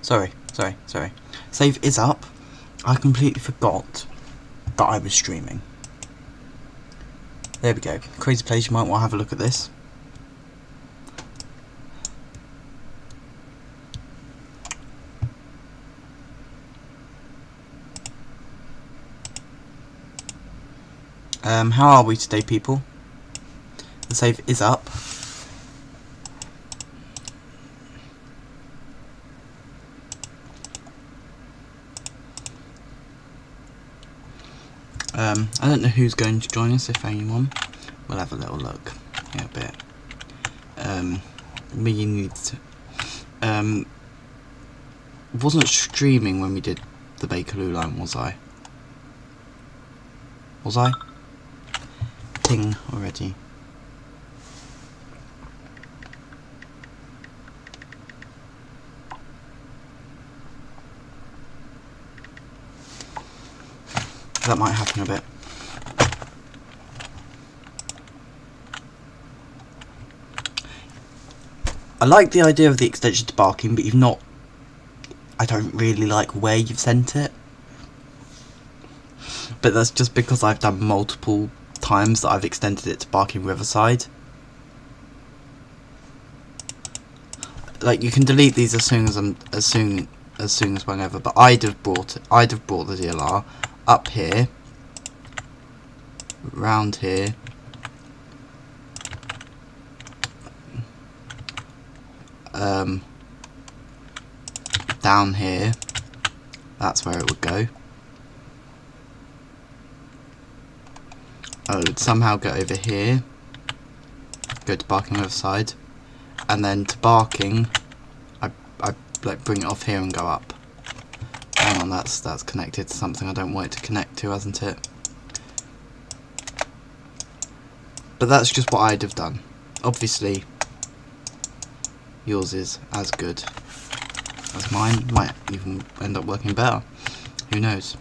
Sorry. Save is up. I completely forgot that I was streaming. There we go. Crazy place, you might want to have a look at this. How are we today, people? The save is up. I don't know who's going to join us, if anyone. We'll have a little look in a bit. We need to, wasn't streaming when we did the Bakerloo line, was I? Was I? Ting already. That might happen a bit. I like the idea of the extension to barking, but you've not... I don't really like where you've sent it. But that's just because I've done multiple times that I've extended it to Barking Riverside. Like, you can delete these as soon as whenever, but I'd have brought the DLR up here, round here, down here. That's where it would go. I would somehow get over here, go to Barking Riverside, and then to Barking, I like bring it off here and go up. Hang on, that's connected to something I don't want it to connect to, hasn't it? But that's just what I'd have done. Obviously, yours is as good as mine. Might even end up working better. Who knows?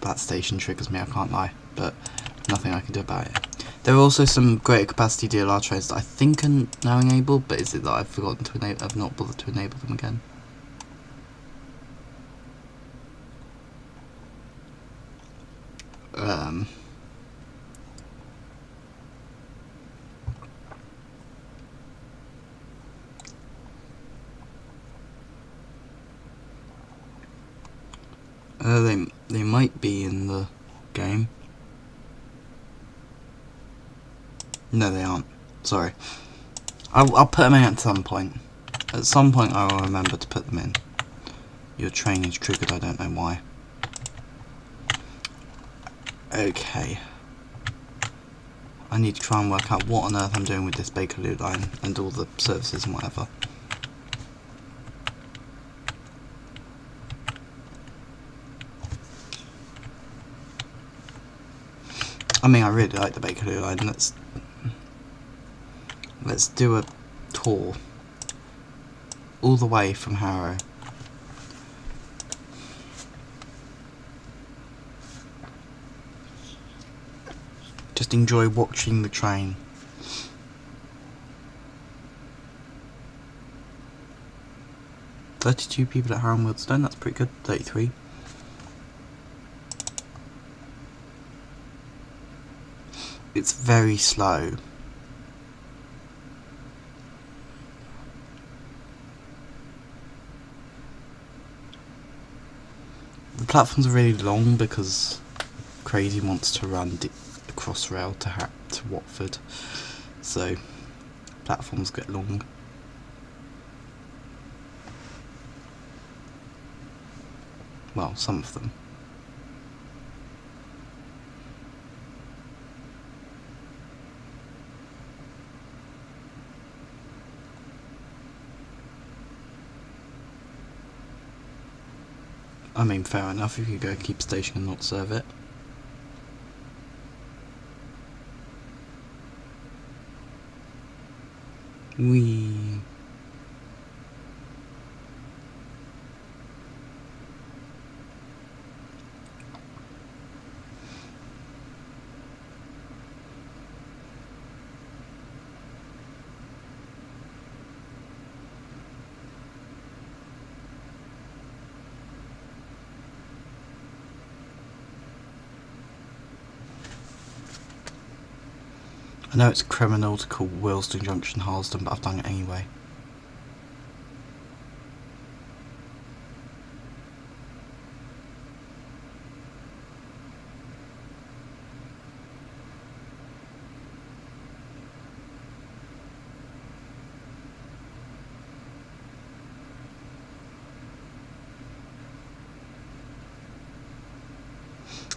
That station triggers me, I can't lie, but nothing I can do about it. There are also some greater capacity DLR trains that I think are now enabled, but is it that I've forgotten to enable? I've not bothered to enable them again. They might be in the game. No, they aren't. Sorry. I'll put them in at some point. At some point I will remember to put them in. Your train is triggered, I don't know why. Okay. I need to try and work out what on earth I'm doing with this Bakerloo line and all the services and whatever. I mean, I really like the Bakerloo line. Let's do a tour all the way from Harrow. Just enjoy watching the train. "32 people at Harrow and Wealdstone," that's pretty good. 33. It's very slow. The platforms are really long because Crazy wants to run the Crossrail to Watford, so platforms get long. Well, some of them. I mean, fair enough if you go keep station and not serve it. Wee. I know it's criminal to call Willesden Junction Harlesden, but I've done it anyway.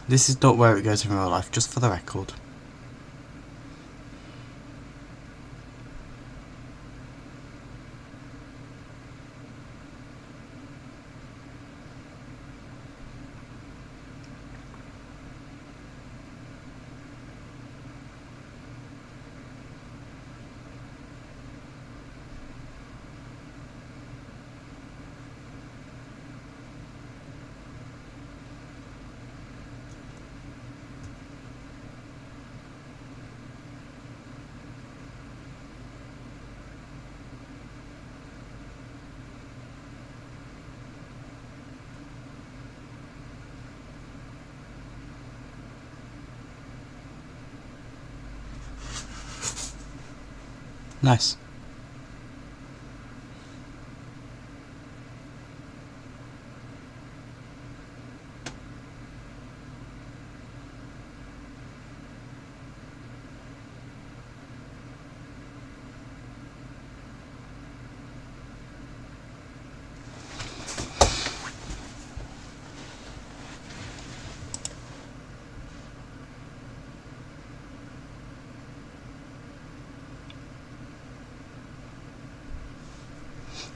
This is not where it goes in real life, just for the record. Nice.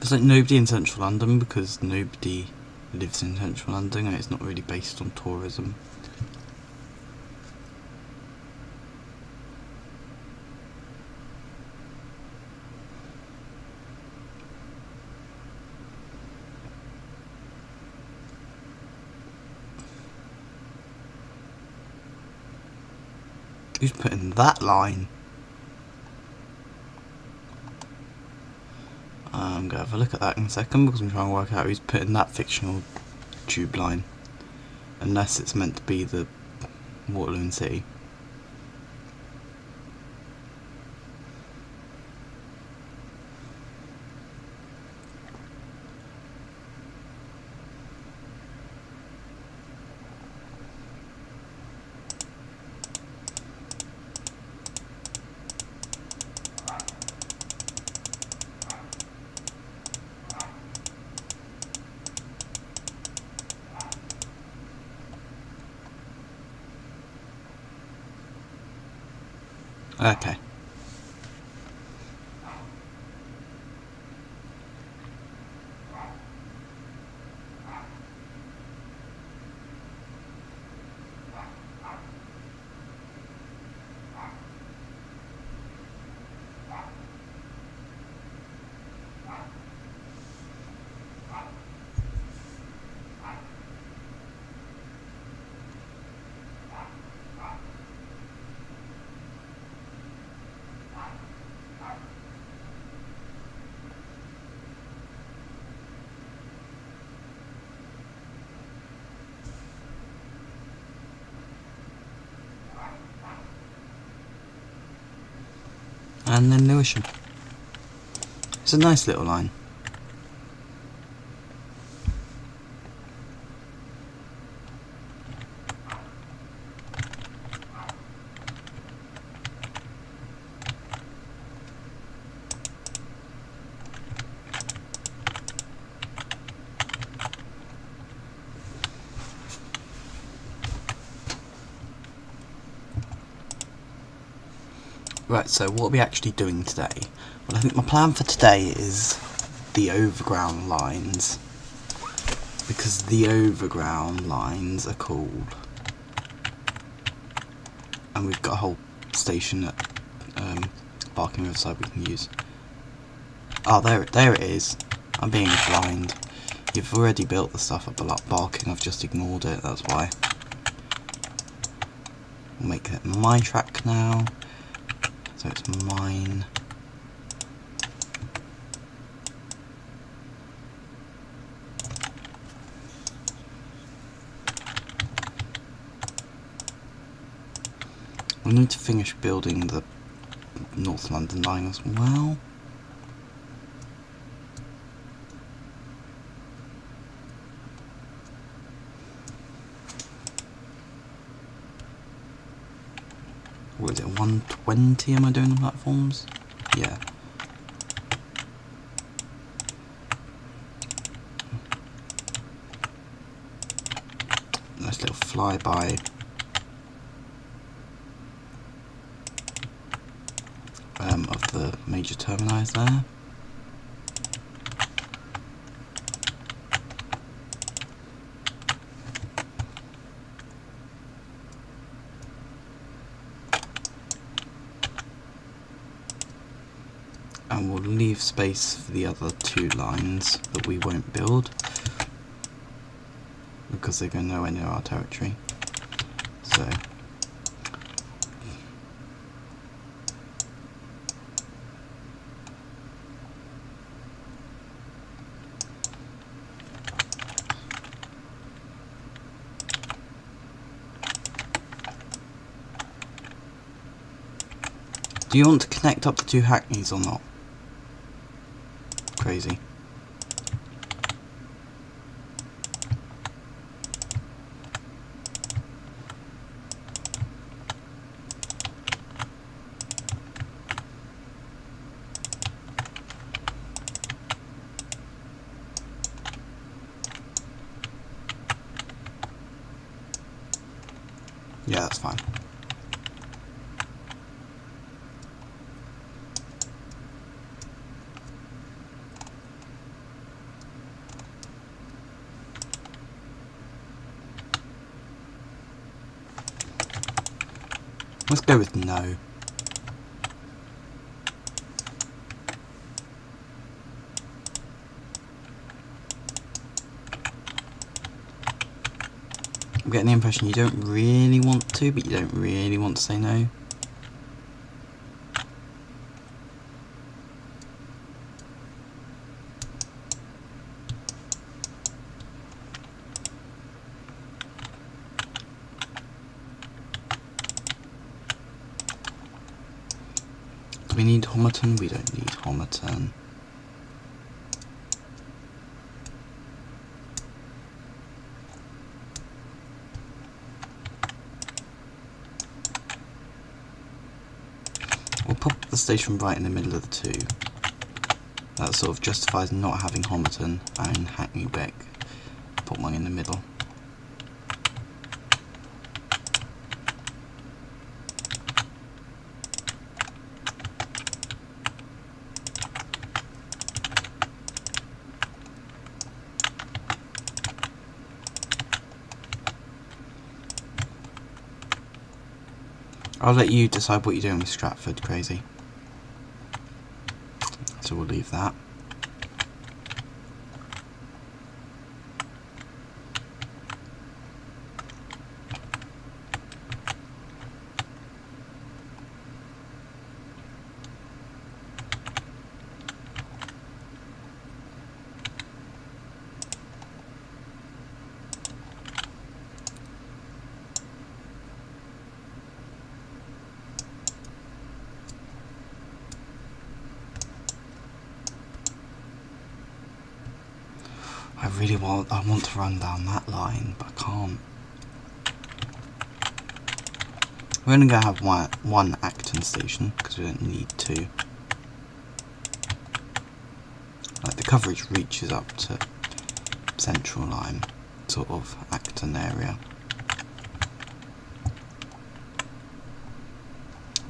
There's like nobody in central London because nobody lives in central London and it's not really based on tourism. Who's putting that line? I'm going to have a look at that in a second because I'm trying to work out who's putting that fictional tube line. Unless it's meant to be the Waterloo and City. Okay. And then Lewisham. It's a nice little line. Right, so what are we actually doing today? Well, I think my plan for today is the overground lines, because the overground lines are cool, and we've got a whole station at Barking Riverside we can use. Oh, there it is. I'm being blind. You've already built the stuff at Barking, I've just ignored it, that's why. We'll make it my track now. So it's mine. We need to finish building the North London line as well. What is it, 120 am I doing on platforms? Yeah. Nice little flyby. Of the major terminals there. And we'll leave space for the other two lines that we won't build because they go nowhere near our territory. So do you want to connect up the two hackneys or not? Crazy. Yeah, that's fine. Let's go with no. I'm getting the impression you don't really want to, but you don't really want to say no. Do we need Homerton? We don't need Homerton. We'll pop the station right in the middle of the two. That sort of justifies not having Homerton and Hackney Beck. Put one in the middle. I'll let you decide what you're doing with Stratford, Crazy. So we'll leave that. I want to run down that line, but I can't. We're only going to have one Acton station, because we don't need two. Like, the coverage reaches up to Central Line, sort of Acton area.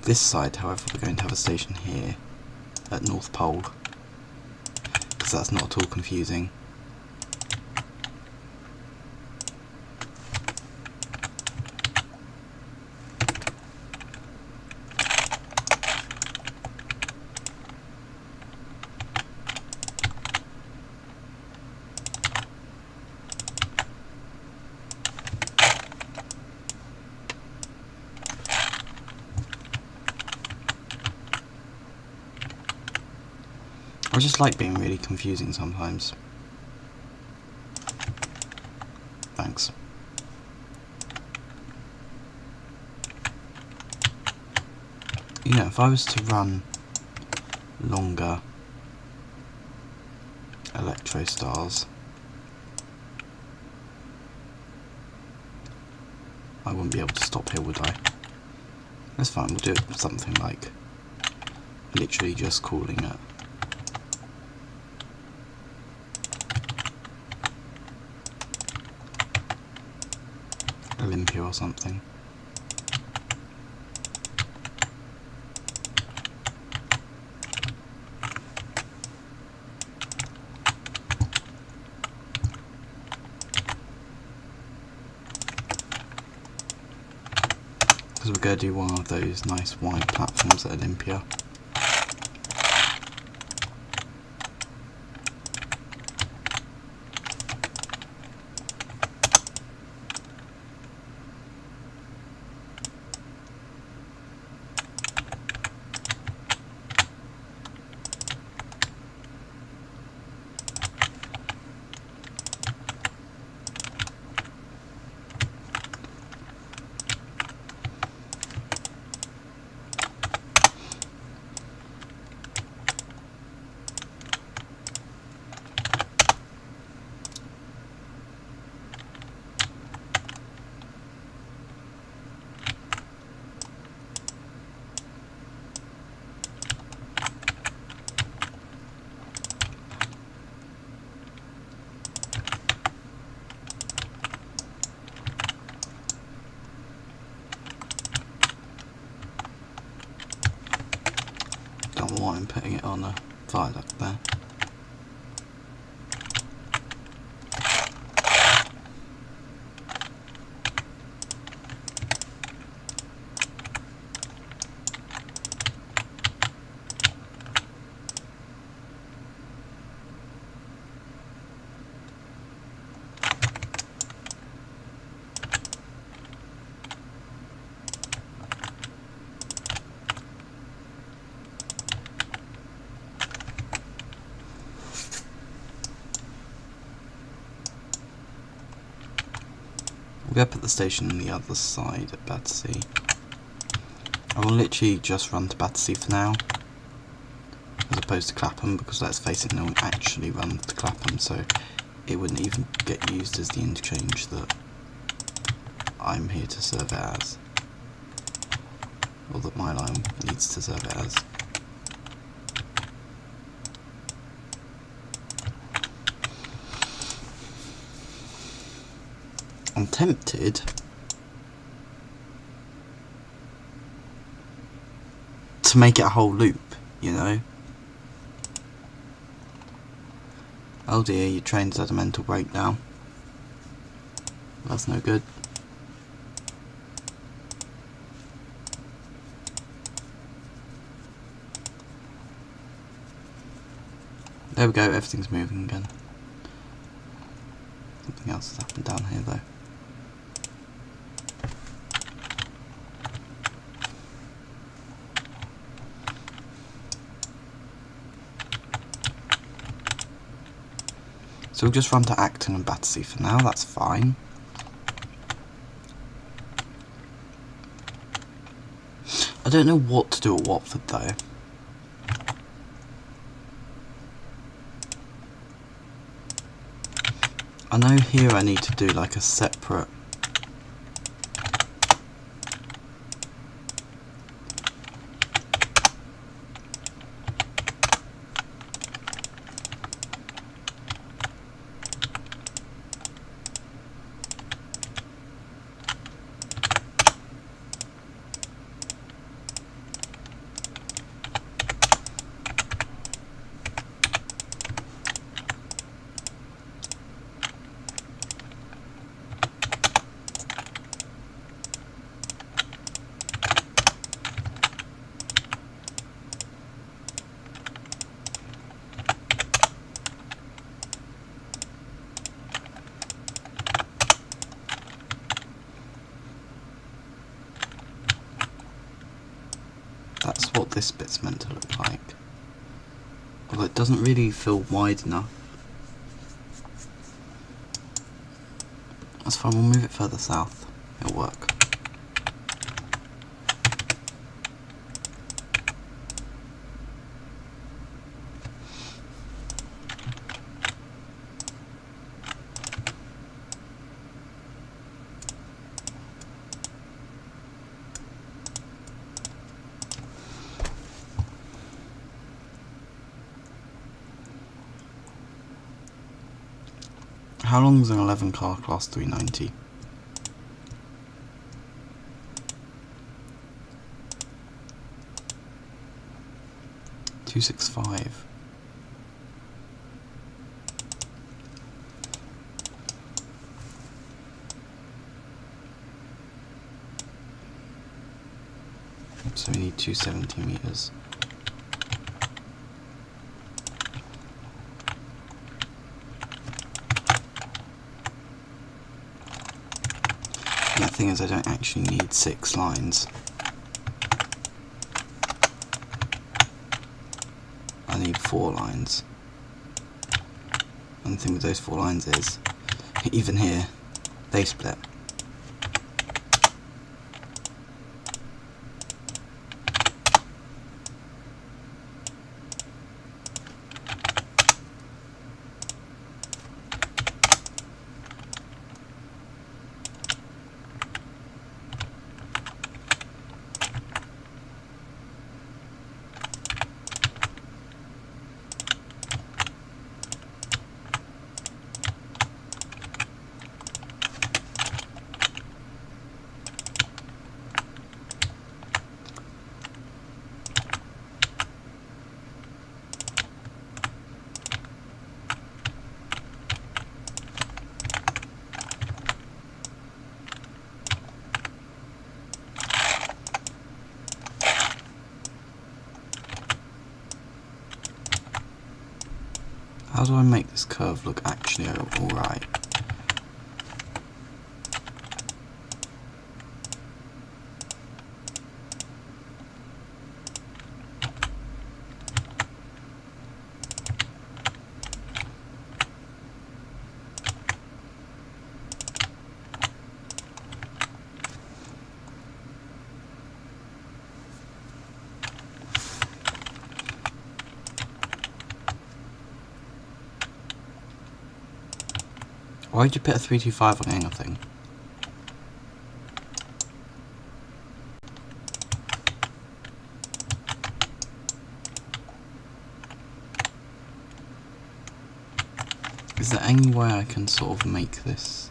This side, however, we're going to have a station here at North Pole, because that's not at all confusing. I just like being really confusing sometimes. Thanks. you know, if I was to run longer electro stars, I wouldn't be able to stop here, would I? That's fine, we'll do it something like literally just calling it Olympia or something. Because we're going to do one of those nice wide platforms at Olympia. Don't know why I'm putting it on a viaduct there. We'll go up at the station on the other side at Battersea. I will literally just run to Battersea for now, as opposed to Clapham, because let's face it, no one actually runs to Clapham, so it wouldn't even get used as the interchange that I'm here to serve it as, or that my line needs to serve it as. I'm tempted to make it a whole loop, you know? Oh dear, your train's had a mental breakdown. That's no good. There we go, everything's moving again. Something else has happened down here though. So we'll just run to Acton and Battersea for now, that's fine. I don't know what to do at Watford though. I know here I need to do like a separate that's what this bit's meant to look like. Although it doesn't really feel wide enough. That's fine, we'll move it further south. It'll work. how long is an 11 car class 390? $265. So we need 270 meters. And the thing is, I don't actually need 6 lines. I need 4 lines. And the thing with those 4 lines is, even here, they split. How do I make this curve look actually alright? Why'd you put a 325 on anything? Is there any way I can sort of make this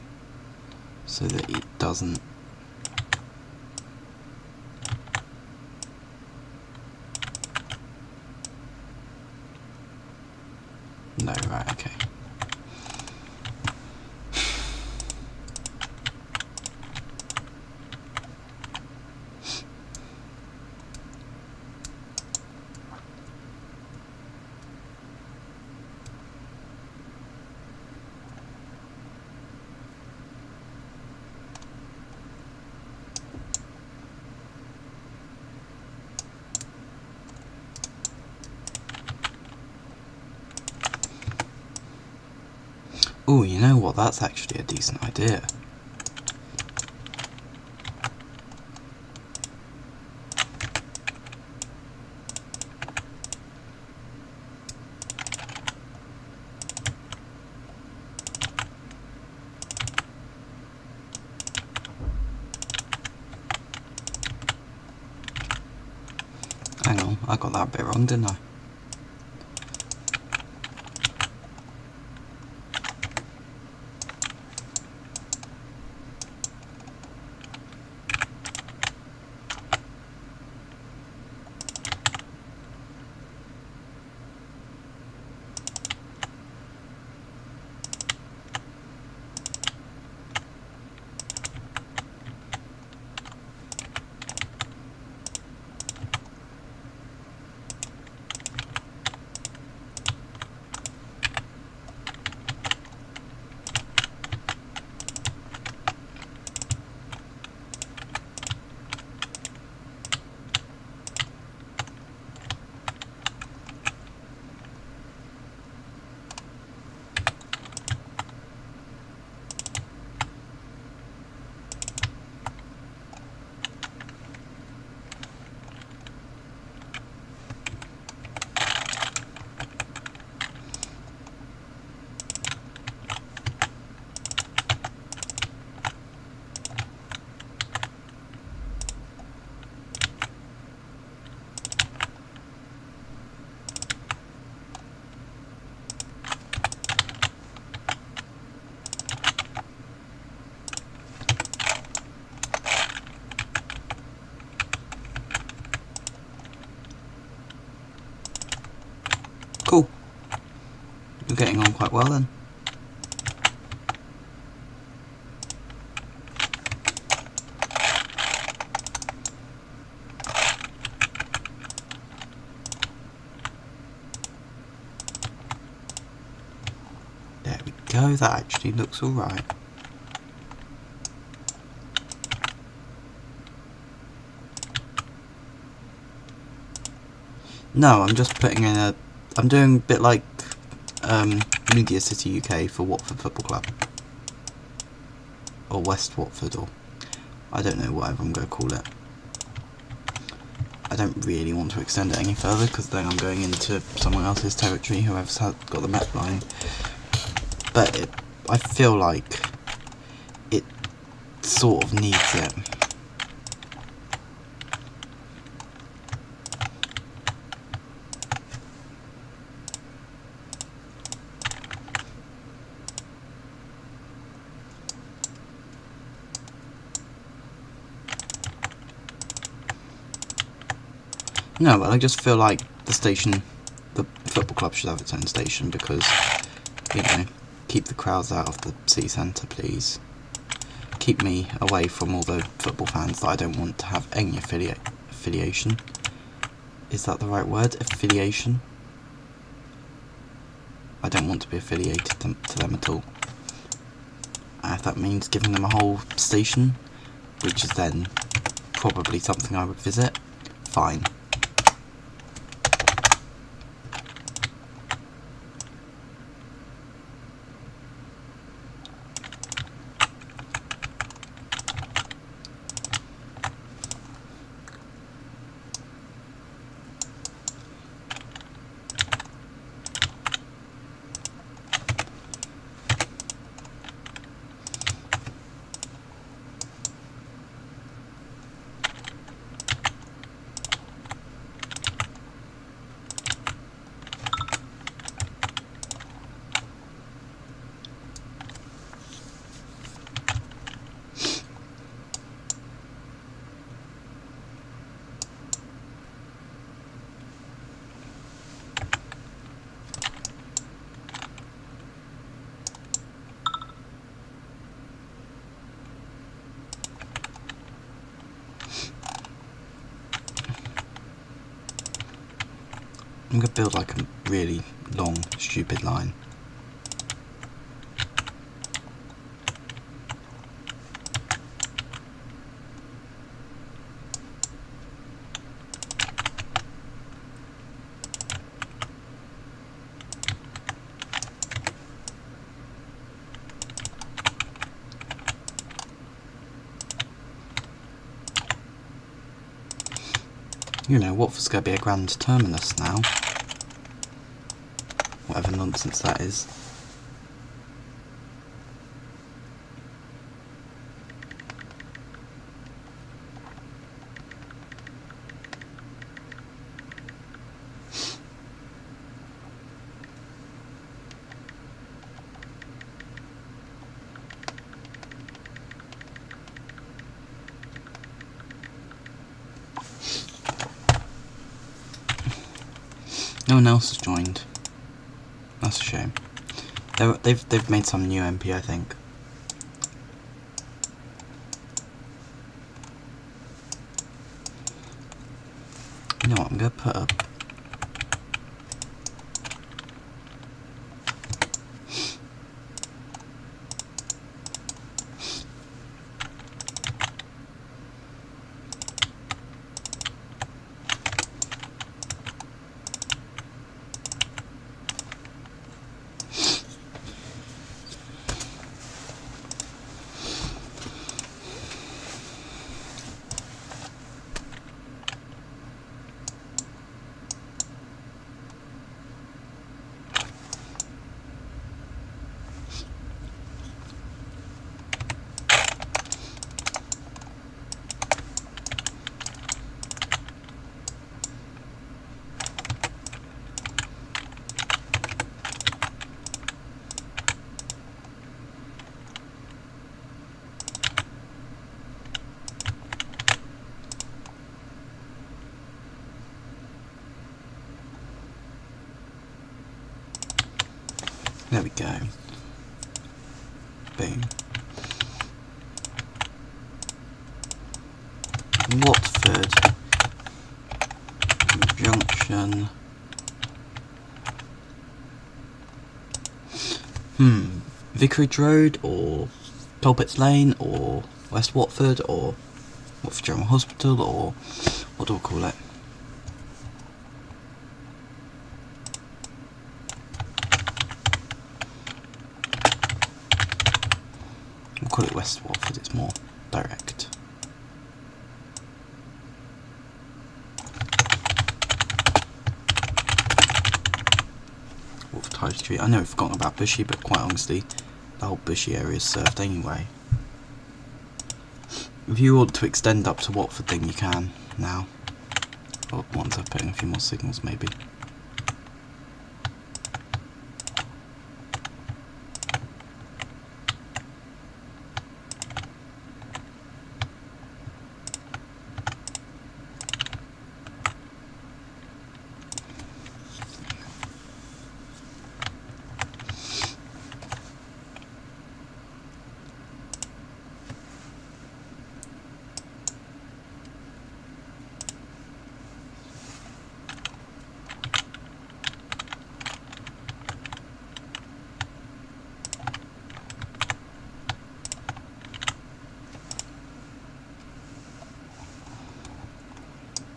so that it doesn't... No, right, okay. Oh, you know what? That's actually a decent idea. Hang on, I got that bit wrong, didn't I? You're getting on quite well then. There we go, that actually looks alright. No, I'm just putting in a... I'm doing a bit like Media City UK for Watford Football Club. Or West Watford, or... I don't know, whatever I'm going to call it. I don't really want to extend it any further, because then I'm going into someone else's territory, whoever's got the map line. But I feel like it sort of needs it. No, but I just feel like the football club should have its own station, because, you know, keep the crowds out of the city centre, please. Keep me away from all the football fans that I don't want to have any affiliation. Is that the right word? Affiliation? I don't want to be affiliated to them at all. And if that means giving them a whole station, which is then probably something I would visit, fine. I'm going to build like a really long, stupid line. You know, Watford's going to be a grand terminus now. Whatever nonsense that is. No one else has joined. That's a shame. They've made some new MP, I think. You know what? I'm gonna put up. There we go. Boom. Watford Junction. Vicarage Road, or Talbot's Lane, or West Watford, or Watford General Hospital, or what do I call it? We'll call it West Watford, it's more direct. Watford High Street. I know we've forgotten about Bushy, but quite honestly, the whole Bushy area is served anyway. If you want to extend up to Watford, then you can now. Well, once I've put in a few more signals, maybe.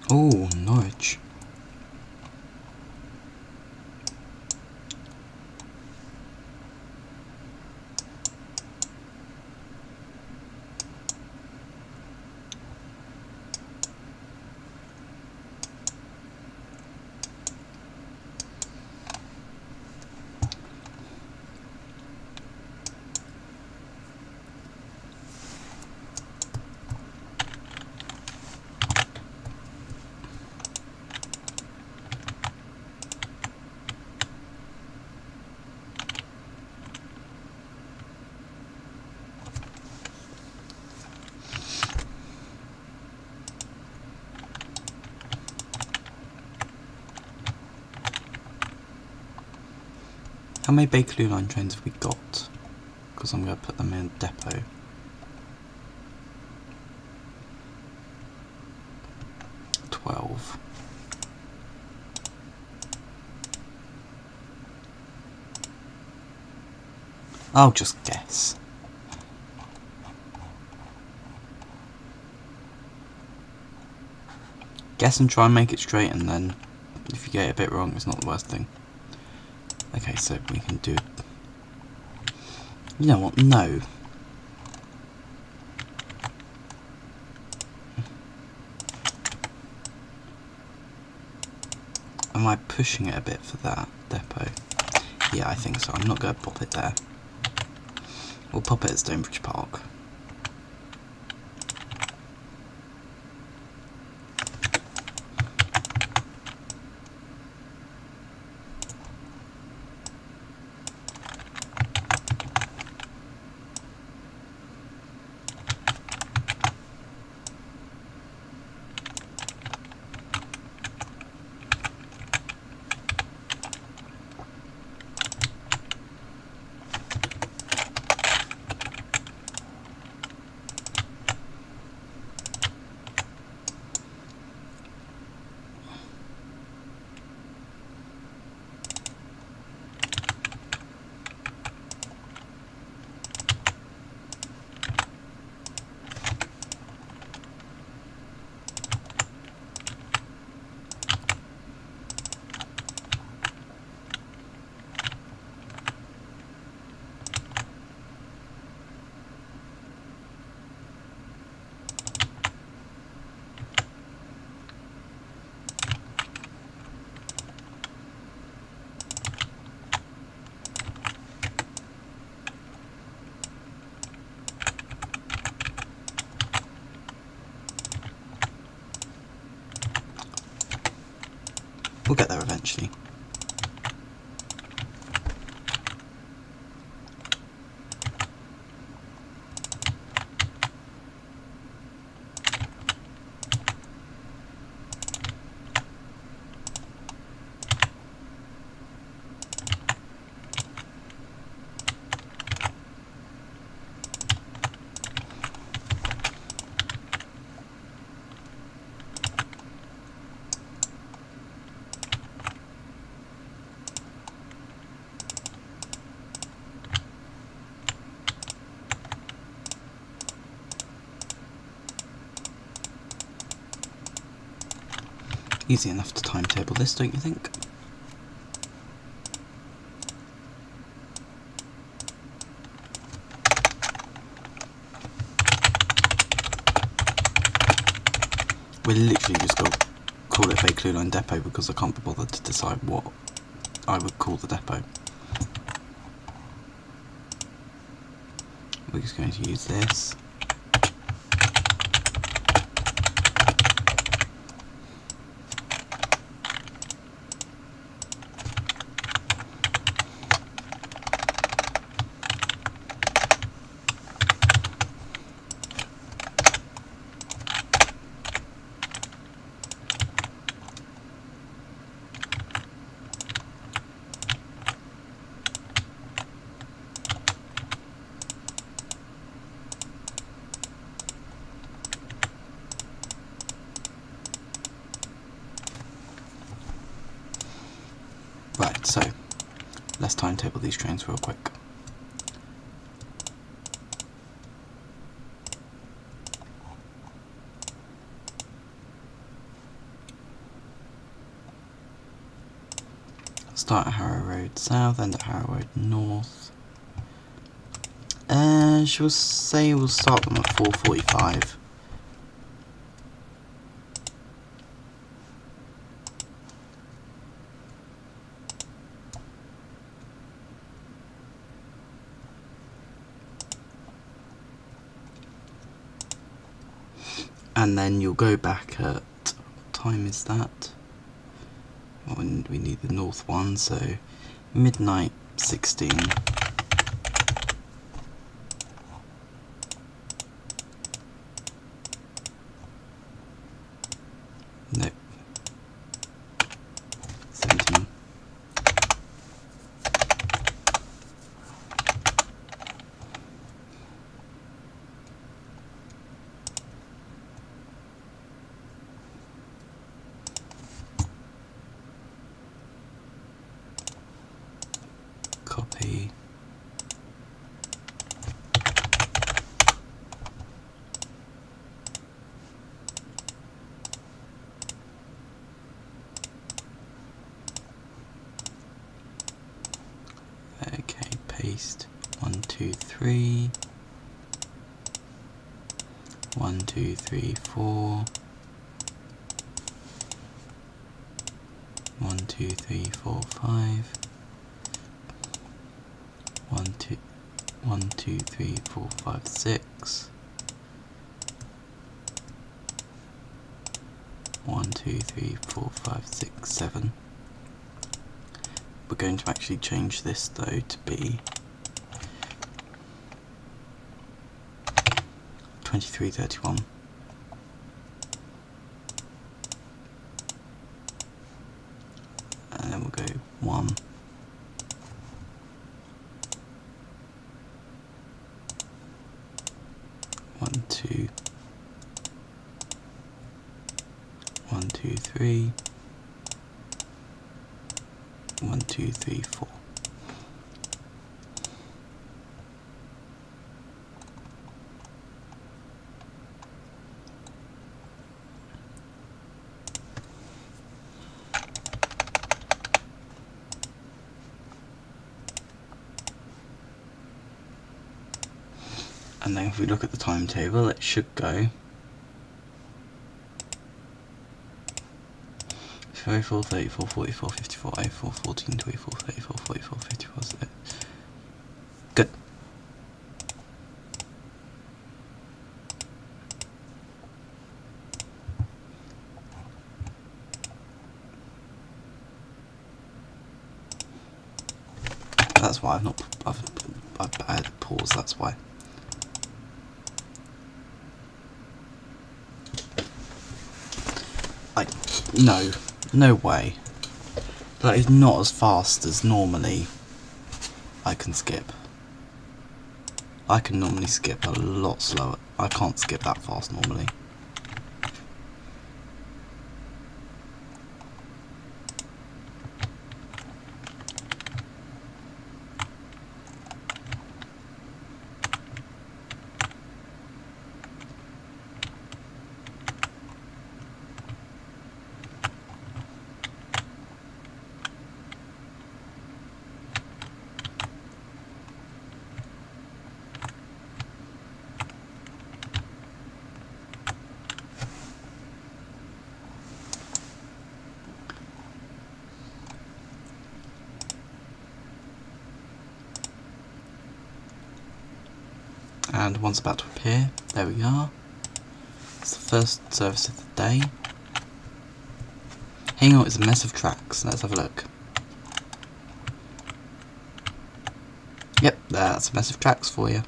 Oh, Norwich. How many Bakerloo line trains have we got? Because I'm going to put them in depot. I'll just guess. Guess and try and make it straight, and then if you get it a bit wrong, it's not the worst thing. Okay, so we can do... You know what? No. Am I pushing it a bit for that depot? Yeah, I think so. I'm not going to pop it there. We'll pop it at Stonebridge Park. We'll get there eventually. Easy enough to timetable this, don't you think? We're literally just going to call it fake clue line depot because I can't be bothered to decide what I would call the depot. We're just going to use this. Right, so let's timetable these trains real quick. Start at Harrow Road South, end at Harrow Road North. Shall we say we'll start them at 4:45. And then you'll go back at, what time is that? Well, we need the north one, so midnight 16. Nope. 17. Copy. Okay, paste. 1, 2, 3. 1, 2, 3, 4. 1, 2, 3, 4, 5. 1, 2, 1, 2, 3, 4, 5, 6. 1, 2, 3, 4, 5, 6, 7. We're going to actually change this though to be 23:31. And then we'll go 1. 1, 2. 1, 2, 3. 1, 2, 3, 4. And then if we look at the timetable, it should go 34, 34, 44, 54, 84, 14, 24, 34, 44, 54, 6. Good. That's why I've added pause, that's why. Like, no way. That is not as fast as normally I can skip. I can normally skip a lot slower. I can't skip that fast normally. and one's about to appear. There we are. It's the first service of the day. Hang on, it's a mess of tracks. Let's have a look. Yep, that's a mess of tracks for you.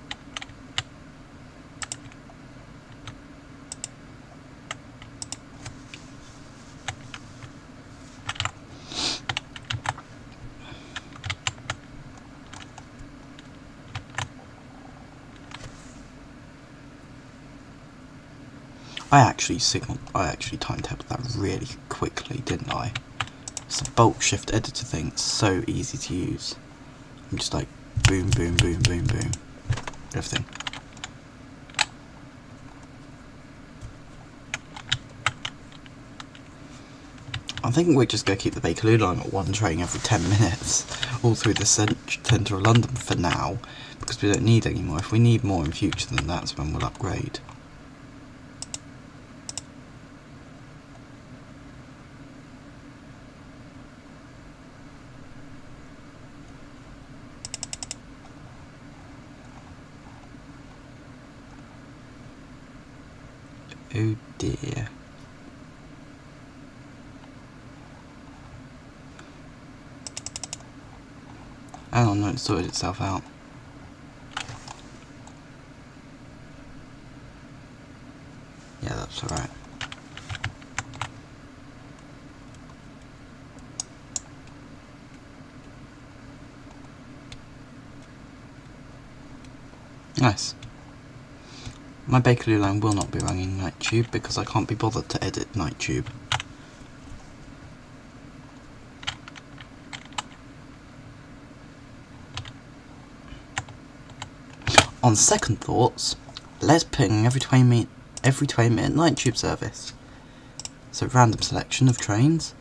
I actually timetabled that really quickly, didn't I? It's a bulk shift editor thing, it's so easy to use. I'm just like boom, boom, boom, boom, boom. Everything. I'm thinking we're just going to keep the Bakerloo line at one train every 10 minutes, all through the centre of London for now, because we don't need any more. If we need more in future, then that's when we'll upgrade. Oh dear. Hang on, no, it sorted itself out. Yeah, that's alright. Nice. My Bakerloo line will not be running Night Tube because I can't be bothered to edit Night Tube. On second thoughts, let's put in every 20 minute Night Tube service. So random selection of trains.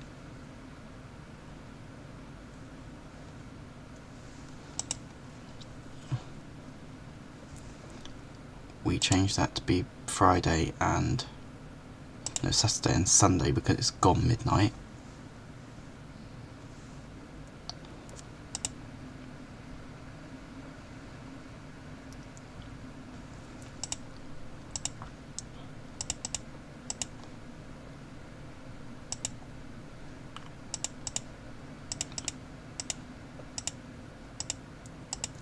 We change that to be Friday and no, Saturday and Sunday because it's gone midnight.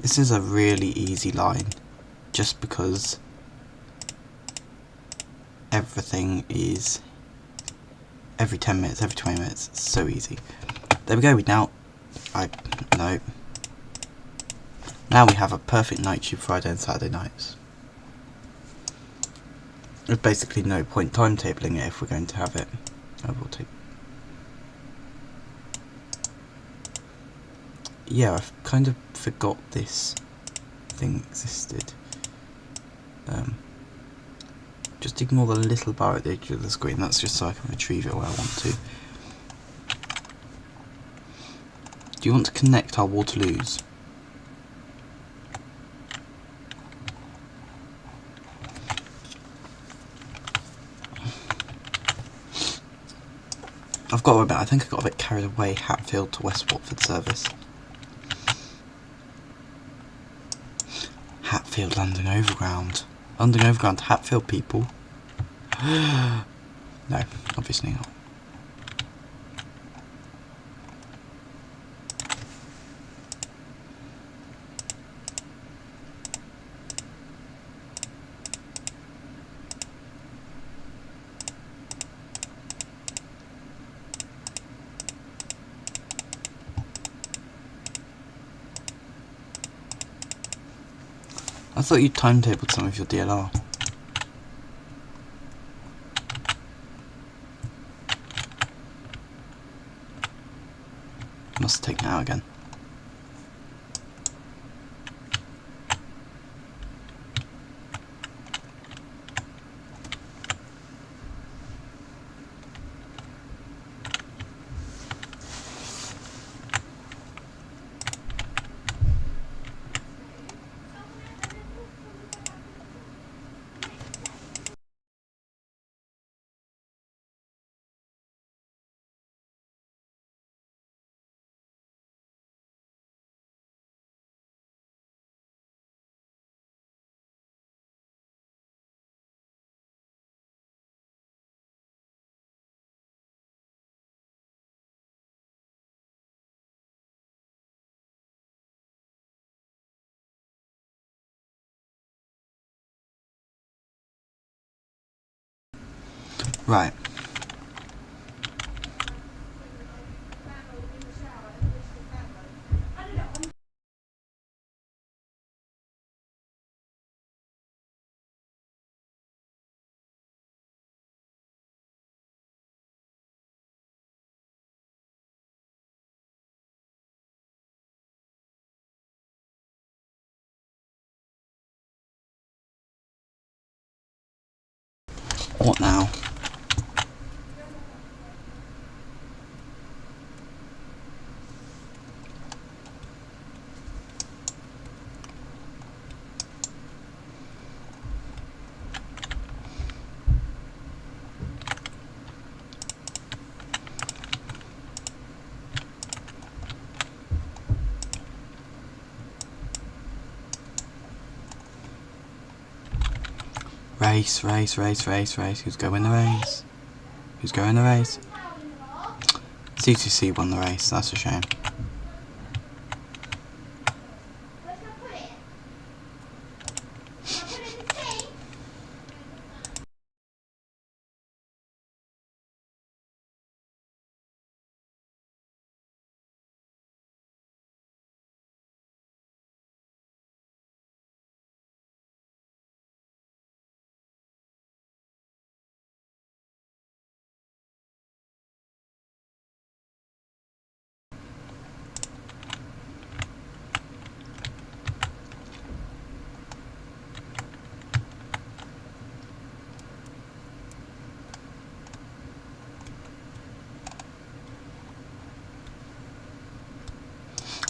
This is a really easy line just because everything is every 10 minutes, every 20 minutes. It's so easy. There we go. Now we have a perfect Night Tube Friday and Saturday nights. There's basically no point timetabling it if we're going to have it. Yeah, I've kind of forgot this thing existed. Just ignore the little bar at the edge of the screen, that's just so I can retrieve it where I want to. Do you want to connect our Waterloos? I've got to admit, I think I got a bit carried away Hatfield to West Watford service. Hatfield London Overground. London Overground to Hatfield, people. No, obviously not. I thought you timetabled some of your DLR. Must take it out again. Right. What now? Race, race, race, race, race. Who's going the race? Who's going the race? C2C won the race, that's a shame.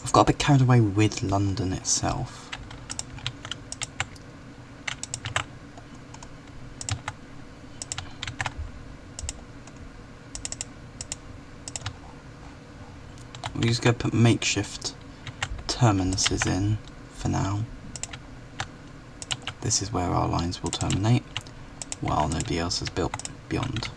I've got a bit carried away with London itself. We're just going to put makeshift terminuses in for now. This is where our lines will terminate, while nobody else has built beyond.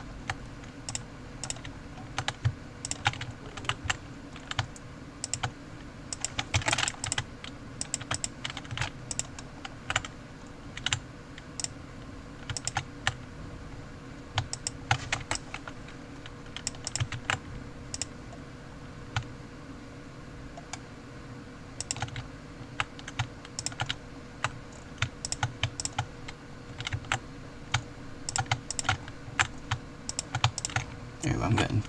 I'm getting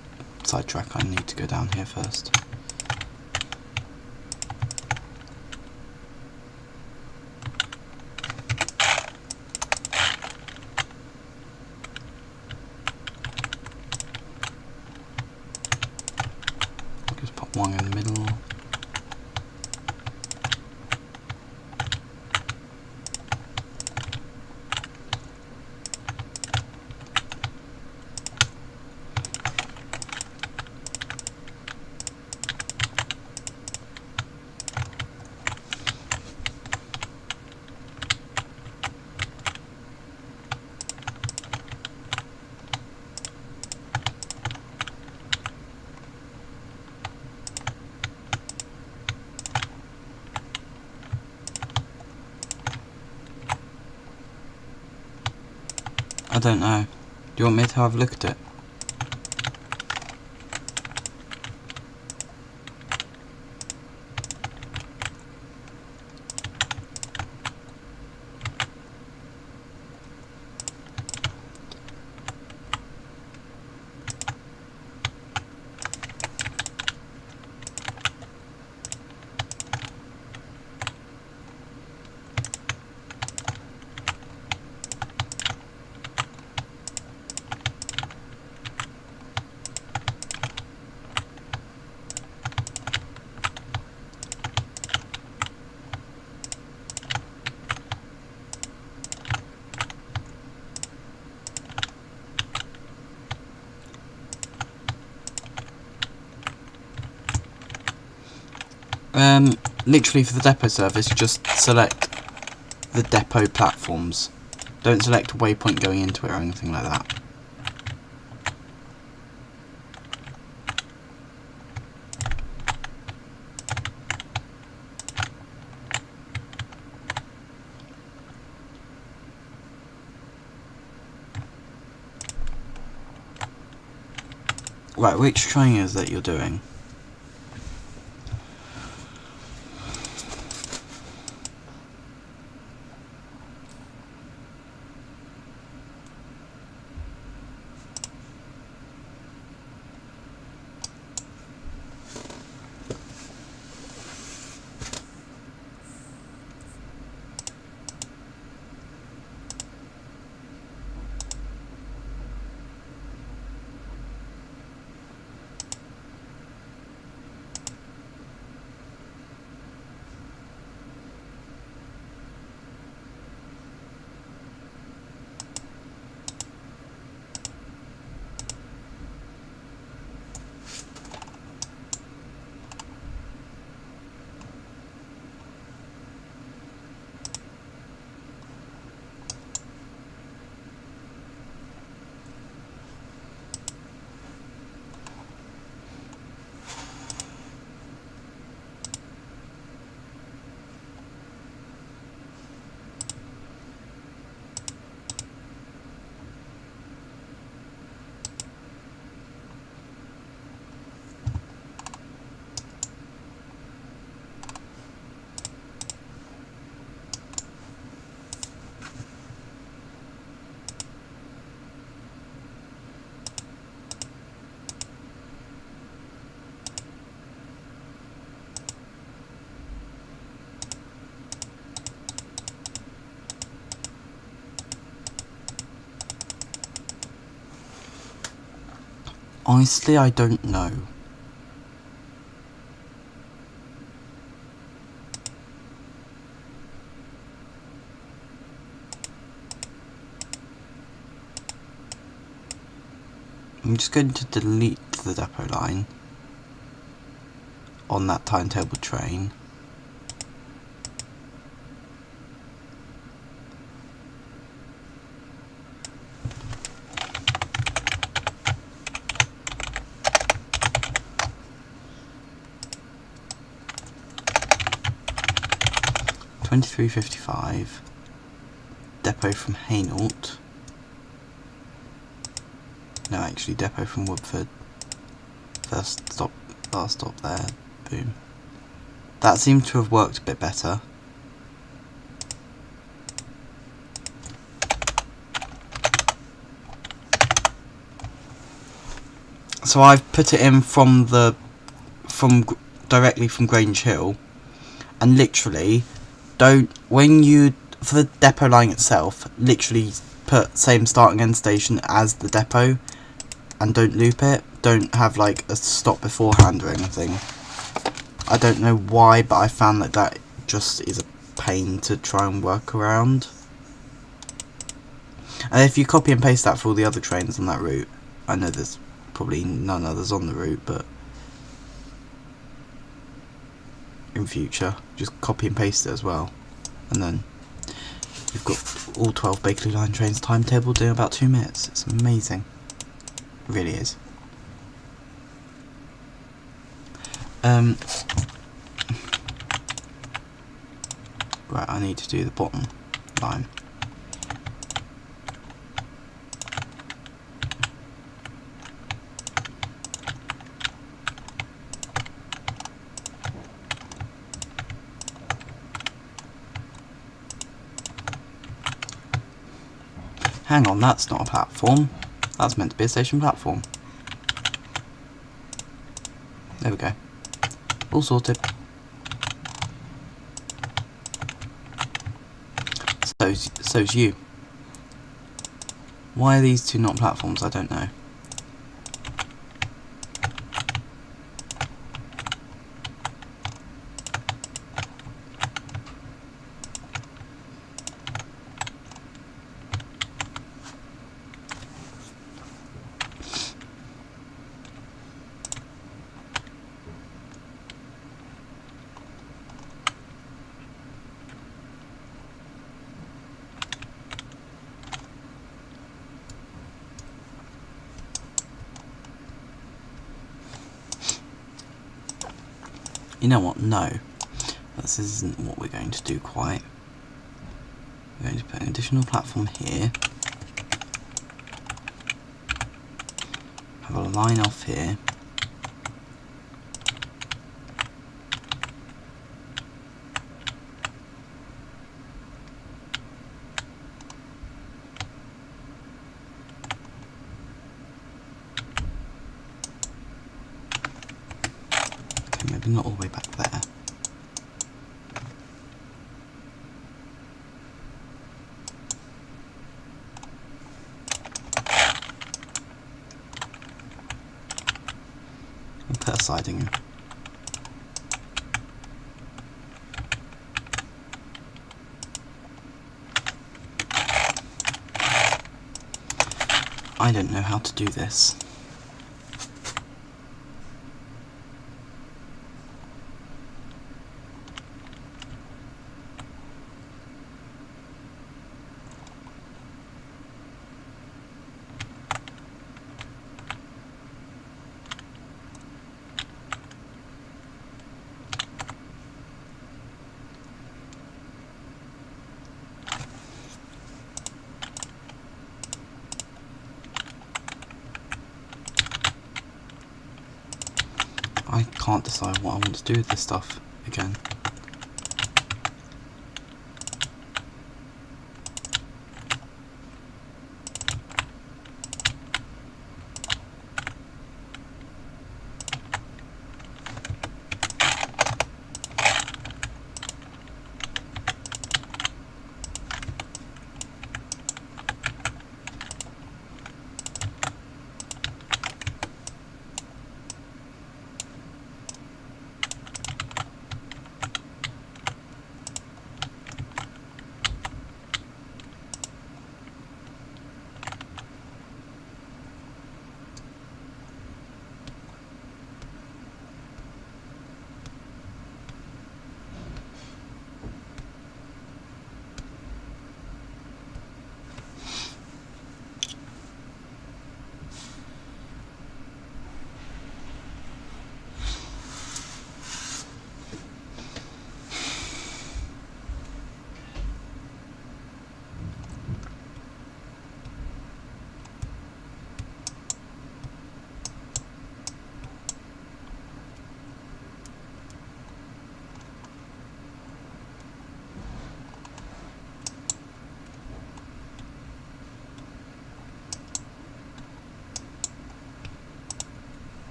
sidetracked, I need to go down here first. Just pop one in the middle. I don't know. Do you want me to have a look at it? Literally for the depot service, just select the depot platforms. Don't select a waypoint going into it or anything like that. Right, which train is that you're doing? Honestly, I don't know. I'm just going to delete the depot line on that timetable train. £23.55, depot from Hainault. No, actually, depot from Woodford. First stop, last stop there. Boom. That seemed to have worked a bit better. So I've put it in directly from Grange Hill, and literally for the depot line itself, literally put same start and end station as the depot, and don't loop it. Don't have like a stop beforehand or anything. I don't know why, but I found that just is a pain to try and work around. And if you copy and paste that for all the other trains on that route, I know there's probably none others on the route, but in future just copy and paste it as well, and then you've got all 12 Bakerloo line trains timetabled in about 2 minutes. It's amazing, it really is. Right, I need to do the bottom line. Hang on, that's not a platform. That's meant to be a station platform. There we go. All sorted. So's you. Why are these two not platforms? I don't know. You know what? No. This isn't what we're going to do quite. We're going to put an additional platform here. have a line off here. Okay, maybe not all the way back there. Put a siding in. I don't know how to do this. I can't decide what I want to do with this stuff again.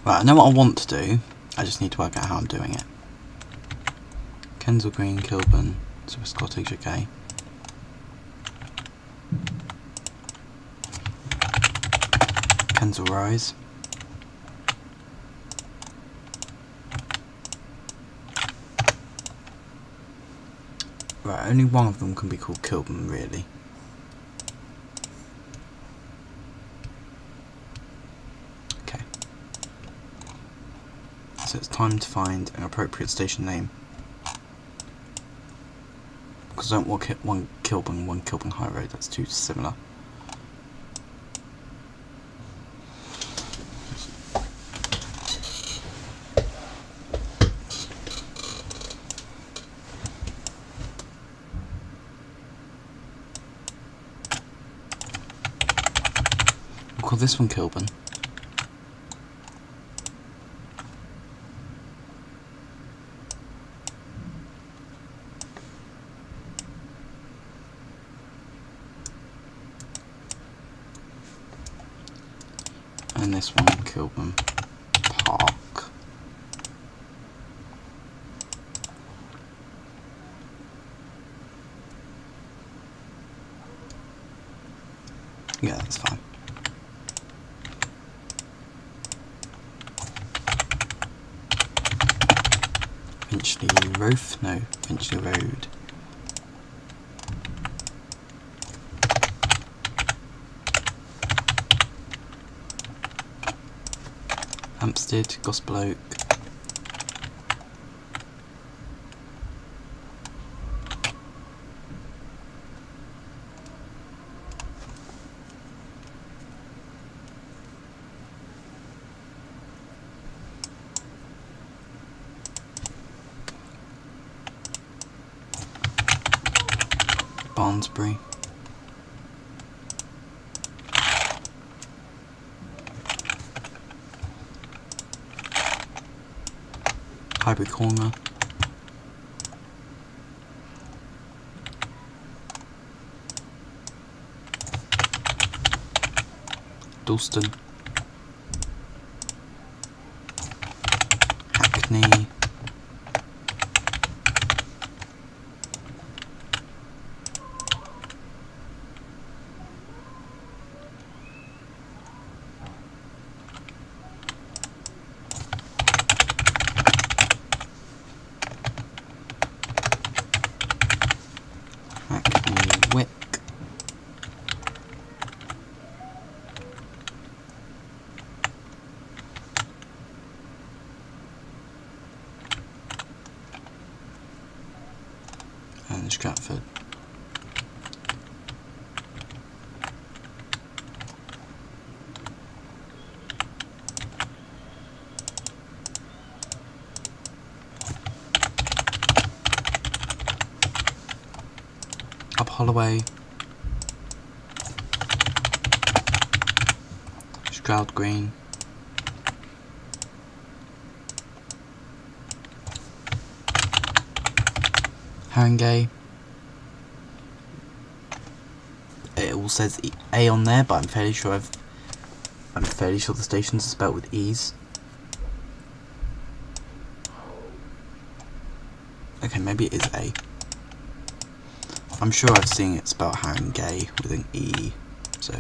Right, I know what I want to do, I just need to work out how I'm doing it. Kensal Green, Kilburn, Super Cottage, okay. Kensal Rise. Right, only one of them can be called Kilburn, really. So it's time to find an appropriate station name. Because I don't want one Kilburn High Road, that's too similar. We'll call this one Kilburn. And this one, Kilburn Park. Yeah, that's fine. Finchley Roof? No, Finchley Road. Hampstead, Gospel Oak. Farnsbury. Highbury Corner. Dalston. Hackney. Wick. And Stratford. Up Holloway. Stroud Green. Haringey. It all says A on there, but I'm fairly sure the stations are spelled with E's. Okay, maybe it is A. I'm sure I've seen it spelled Haringey with an E. So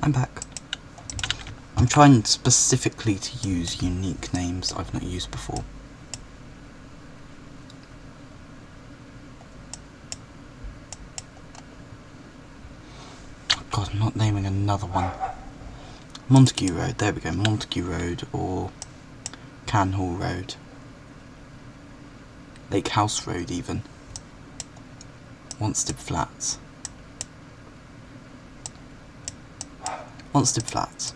I'm back. I'm trying specifically to use unique names I've not used before. Oh God, I'm not naming another one. Montague Road, there we go, Montague Road or Canhall Road. Lake House Road even. Wanstead Flats. Wanstead Flats.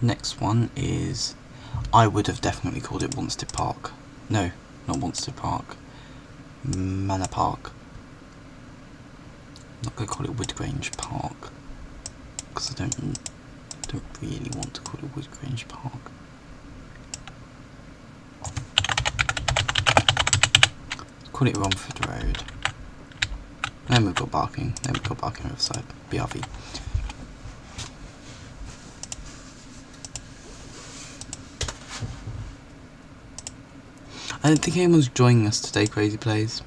Next one is, I would have definitely called it Wanstead Park. No, not Wanstead Park. Manor Park. I'm not going to call it Woodgrange Park because I don't really want to call it Woodgrange Park. Let's call it Romford Road. Then we've got Barking. Then we've got Barking Riverside. BRV. I don't think anyone's joining us today, Crazy Plays.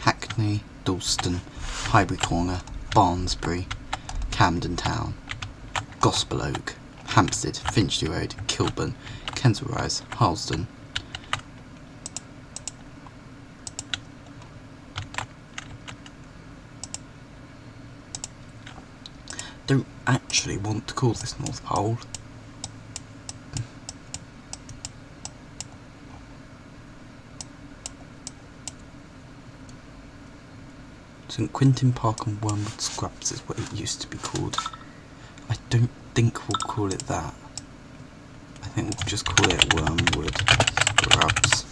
Hackney, Dalston, Highbury Corner, Barnsbury, Camden Town, Gospel Oak, Hampstead, Finchley Road, Kilburn, Kensal Rise, Harlesden. Don't actually want to call this North Pole. St Quintin Park and Wormwood Scrubs is what it used to be called. I don't think we'll call it that. I think we'll just call it Wormwood Scrubs.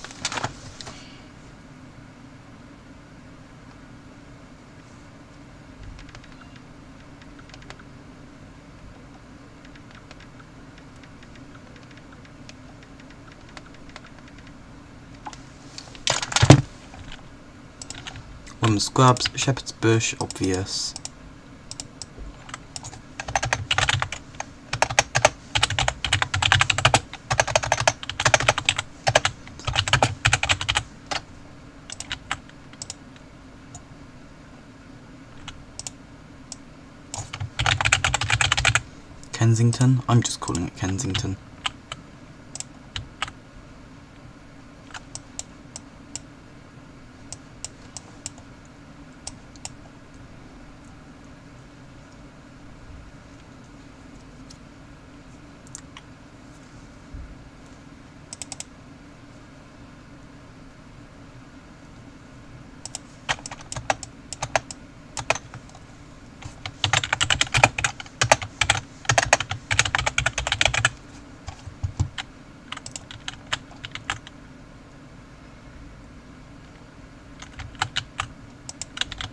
Scrubs, Shepherd's Bush, obvious. Kensington, I'm just calling it Kensington.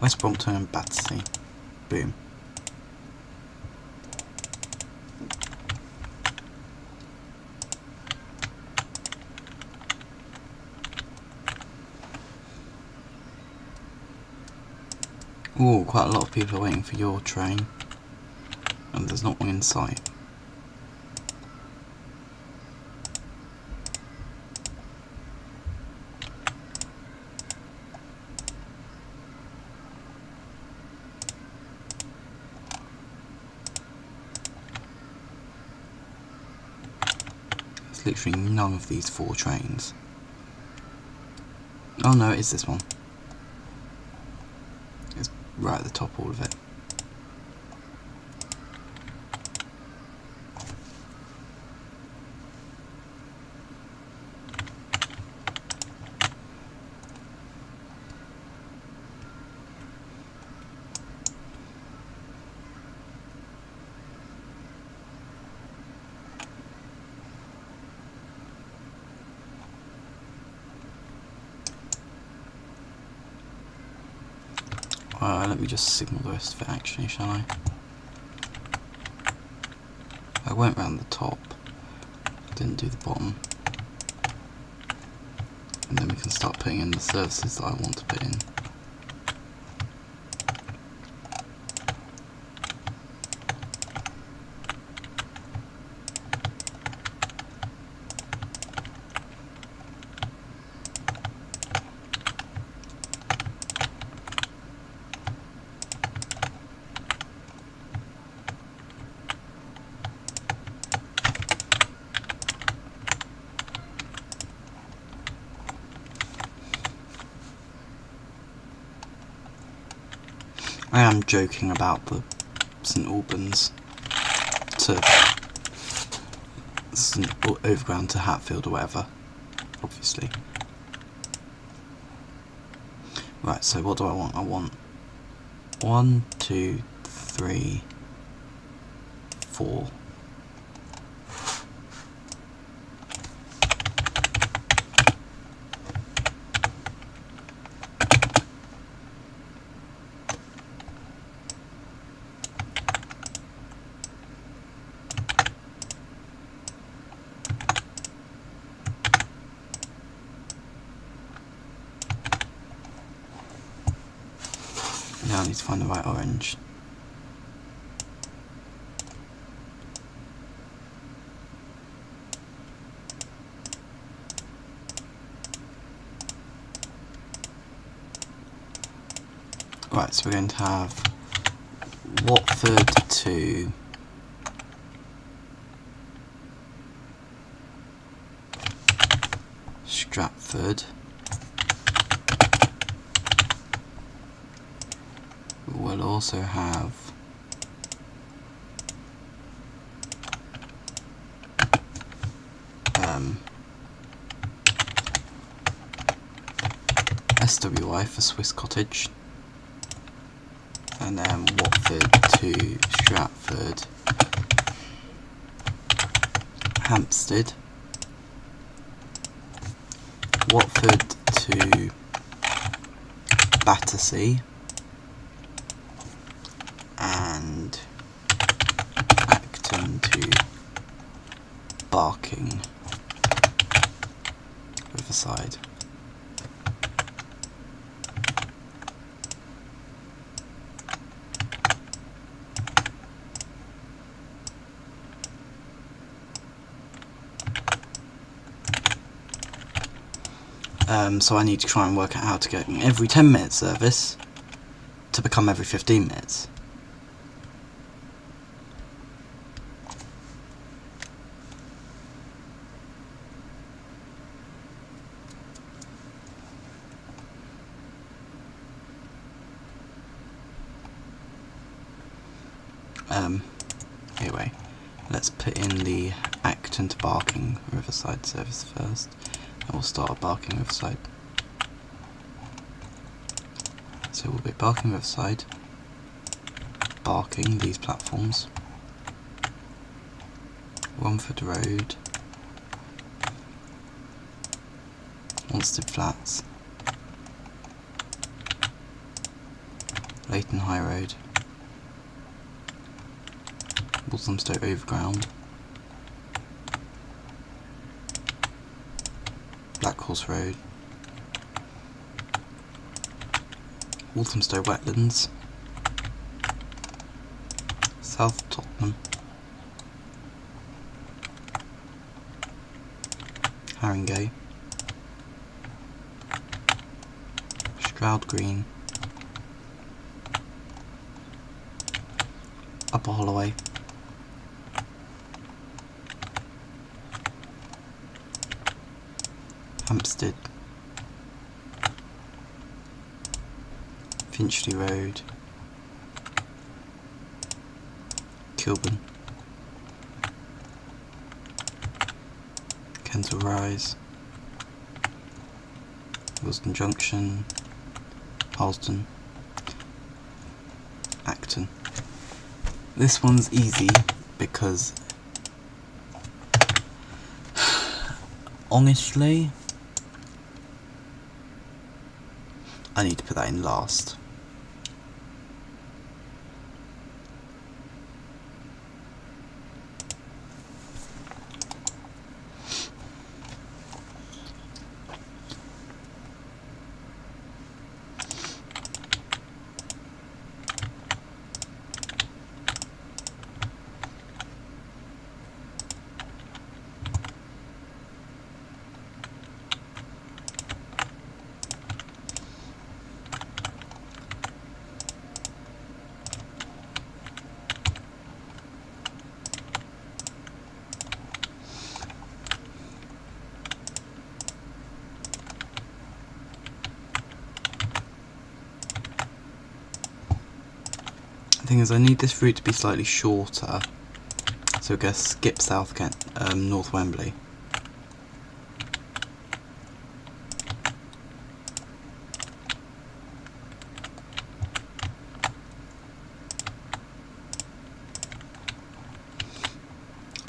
West Brompton and Battersea. Boom. Ooh, quite a lot of people are waiting for your train. And there's not one in sight. Literally none of these 4 trains. Oh no, it is this one. It's right at the top, all of it. Let me just signal the rest of it actually, shall I? I went round the top, didn't do the bottom, and then we can start putting in the services that I want to put in. I am joking about the St Albans to Overground to Hatfield or whatever, obviously. Right, so what do I want? I want 1, 2, 3, 4. Now I need to find the right orange. Right, so we're going to have Watford to Stratford. We'll also have SWI for Swiss Cottage, and then Watford to Stratford, Hampstead, Watford to Battersea, and Acton to Barking, Riverside. So I need to try and work out how to get every 10-minute service to become every 15 minutes. Anyway, let's put in the Acton to Barking Riverside service first. And we'll start at Barking Riverside. So we'll be Barking Riverside, Barking, these platforms, Romford Road, Wanstead Flats, Leighton High Road, Walthamstow Overground, Black Horse Road, Walthamstow Wetlands, South Tottenham, Haringey, Stroud Green, Upper Holloway, Hampstead, Finchley Road, Kilburn, Kensal Rise, Willesden Junction, Harlesden, Acton. This one's easy because honestly I need to put that in last. The thing is, I need this route to be slightly shorter, so we're going to skip North Wembley.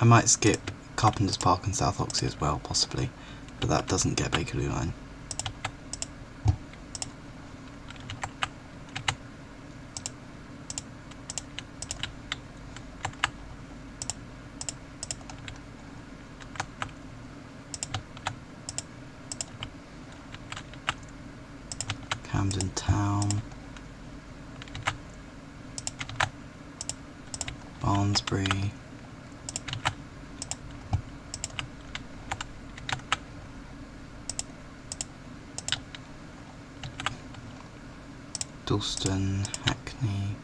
I might skip Carpenter's Park and South Oxley as well, possibly, but that doesn't get Bakerloo line. Camden Town, Barnsbury, Dalston, Hackney,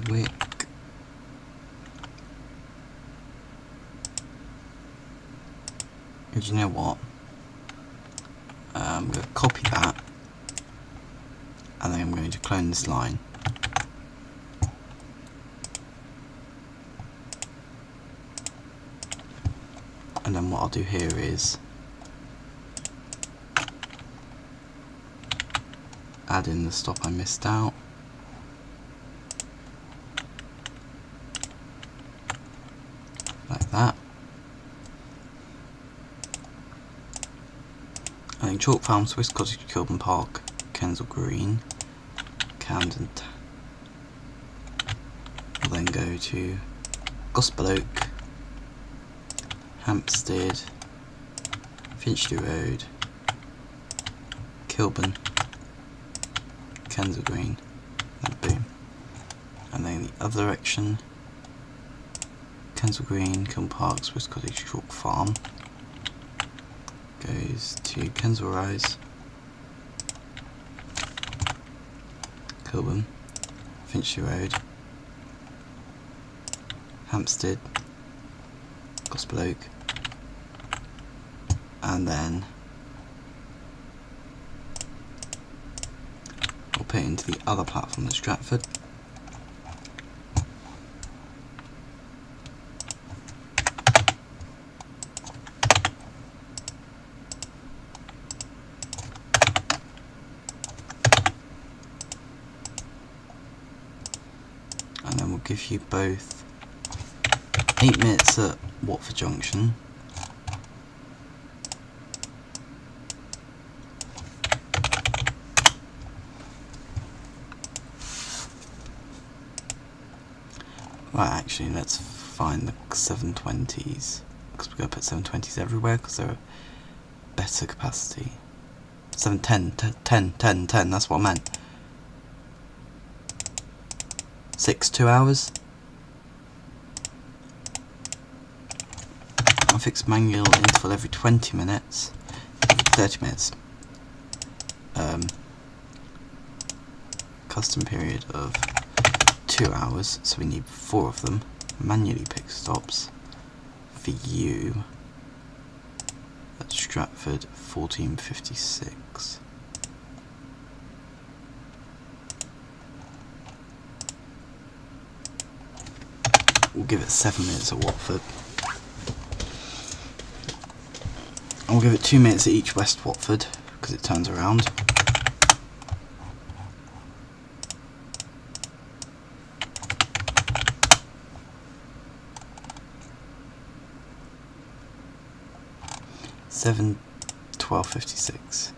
Wick, and you know what? I'm going to copy that, and then I'm going to clone this line. And then what I'll do here is add in the stop I missed out. Like that. I think Chalk Farm, Swiss Cottage, Kilburn Park, Kensal Green, Camden. We'll then go to Gospel Oak, Hampstead, Finchley Road, Kilburn, Kensal Green, and boom. And then the other direction, Kensal Green, Kilburn Park, Swiss Cottage, Chalk Farm, goes to Kensal Rise, Kilburn, Finchley Road, Hampstead, Gospel Oak, and then we'll put it into the other platform at Stratford. And then we'll give you both 8 minutes at Watford Junction, right, actually let's find the 720s, because we're going to put 720s everywhere because they're better capacity. 710, 10, that's what I meant. 2 hours. I fix manual interval every 20 minutes, 30 minutes. Custom period of 2 hours, so we need 4 of them. Manually pick stops for you at Stratford 1456. We'll give it 7 minutes at Watford. And we'll give it 2 minutes at each West Watford, because it turns around. Seven 12:56.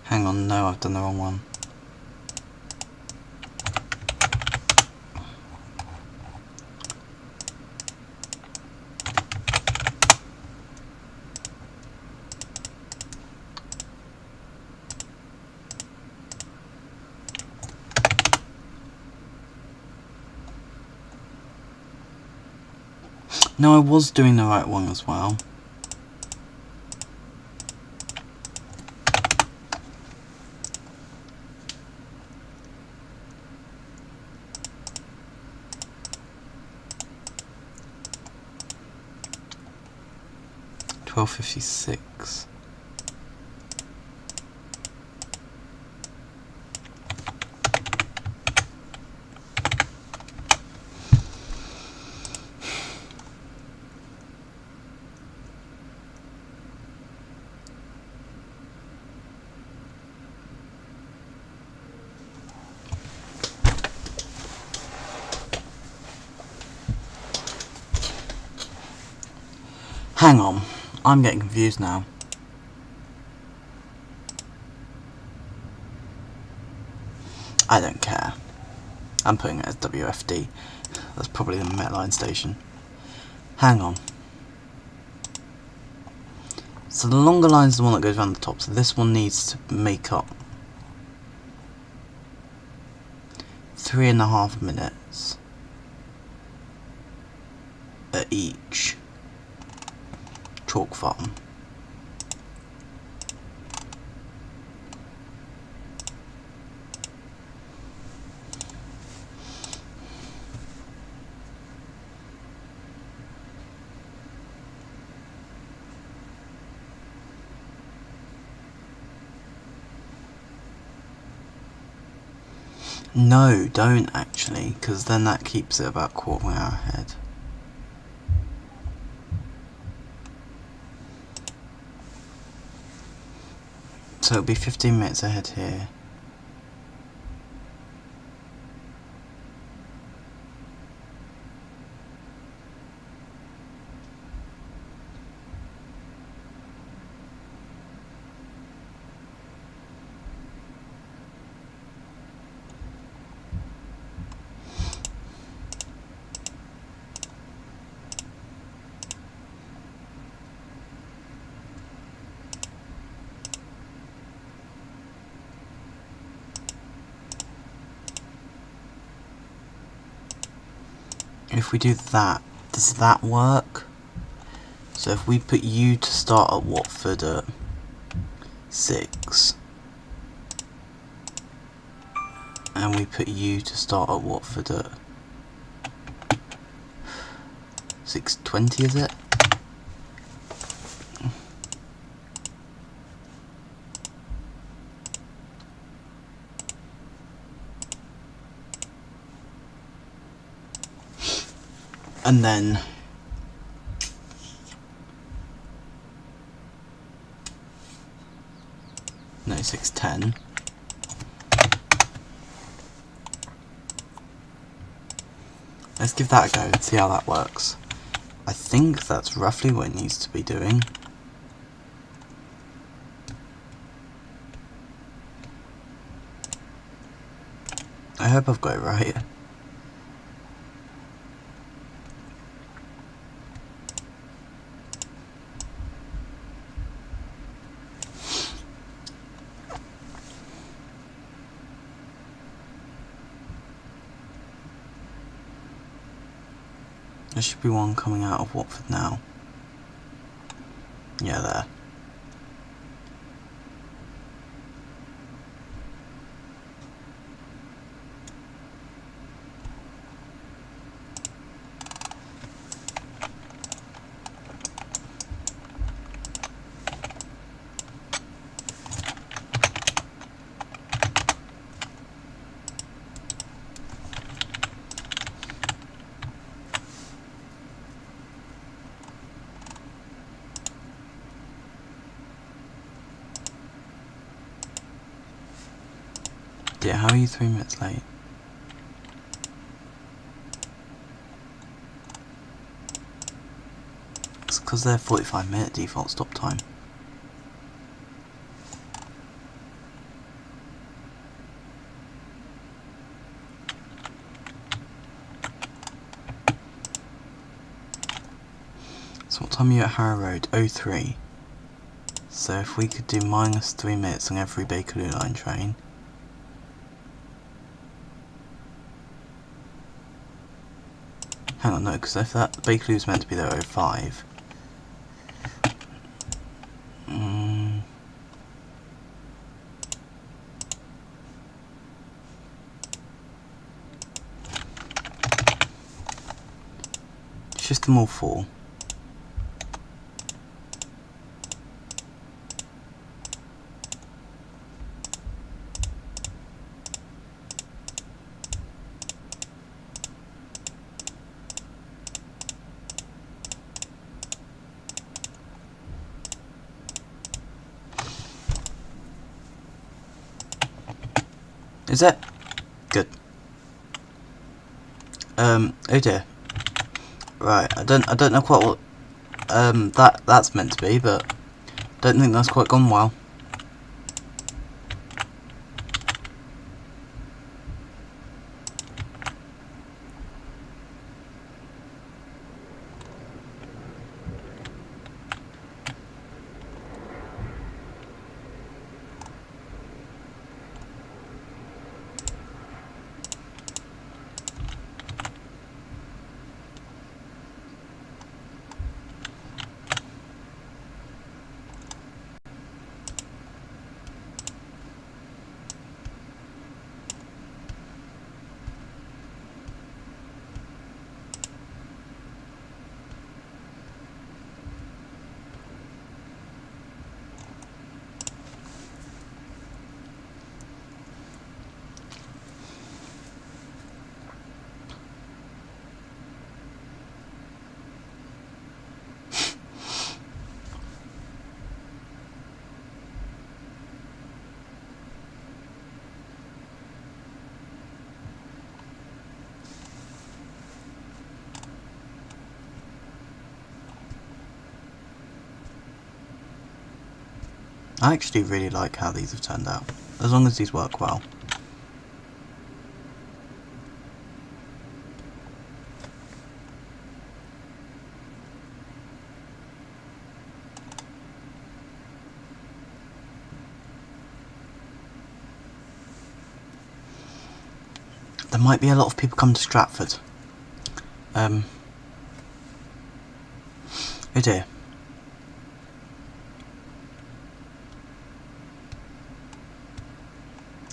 Hang on, no, I've done the wrong one. No, I was doing the right one as well. 12:56. Hang on, I'm getting confused now. I don't care. I'm putting it as WFD. That's probably the Metline station. Hang on. So the longer line is the one that goes around the top, so this one needs to make up 3.5 minutes at each chalk farm. No, don't actually, because then that keeps it about 1/4 hour ahead. So it'll be 15 minutes ahead here. If we do that, does that work? So if we put you to start at Watford at 6, and we put you to start at Watford at 6:20, is it? And then no, 6:10. Let's give that a go and see how that works. I think that's roughly what it needs to be doing. I hope I've got it right. There should be one coming out of Watford now. Yeah, there. Yeah, how are you 3 minutes late? It's because they're 45-minute default stop time. So what time are you at Harrow Road? 03. So if we could do -3 minutes on every Bakerloo line train. Hang on, no, because if that Bakerloo's meant to be there at 05. Shift them all 4. Is it? Good. Oh dear. Right, I don't know quite what that's meant to be, but don't think that's quite gone well. I actually really like how these have turned out, as long as these work well. There might be a lot of people come to Stratford. Oh dear.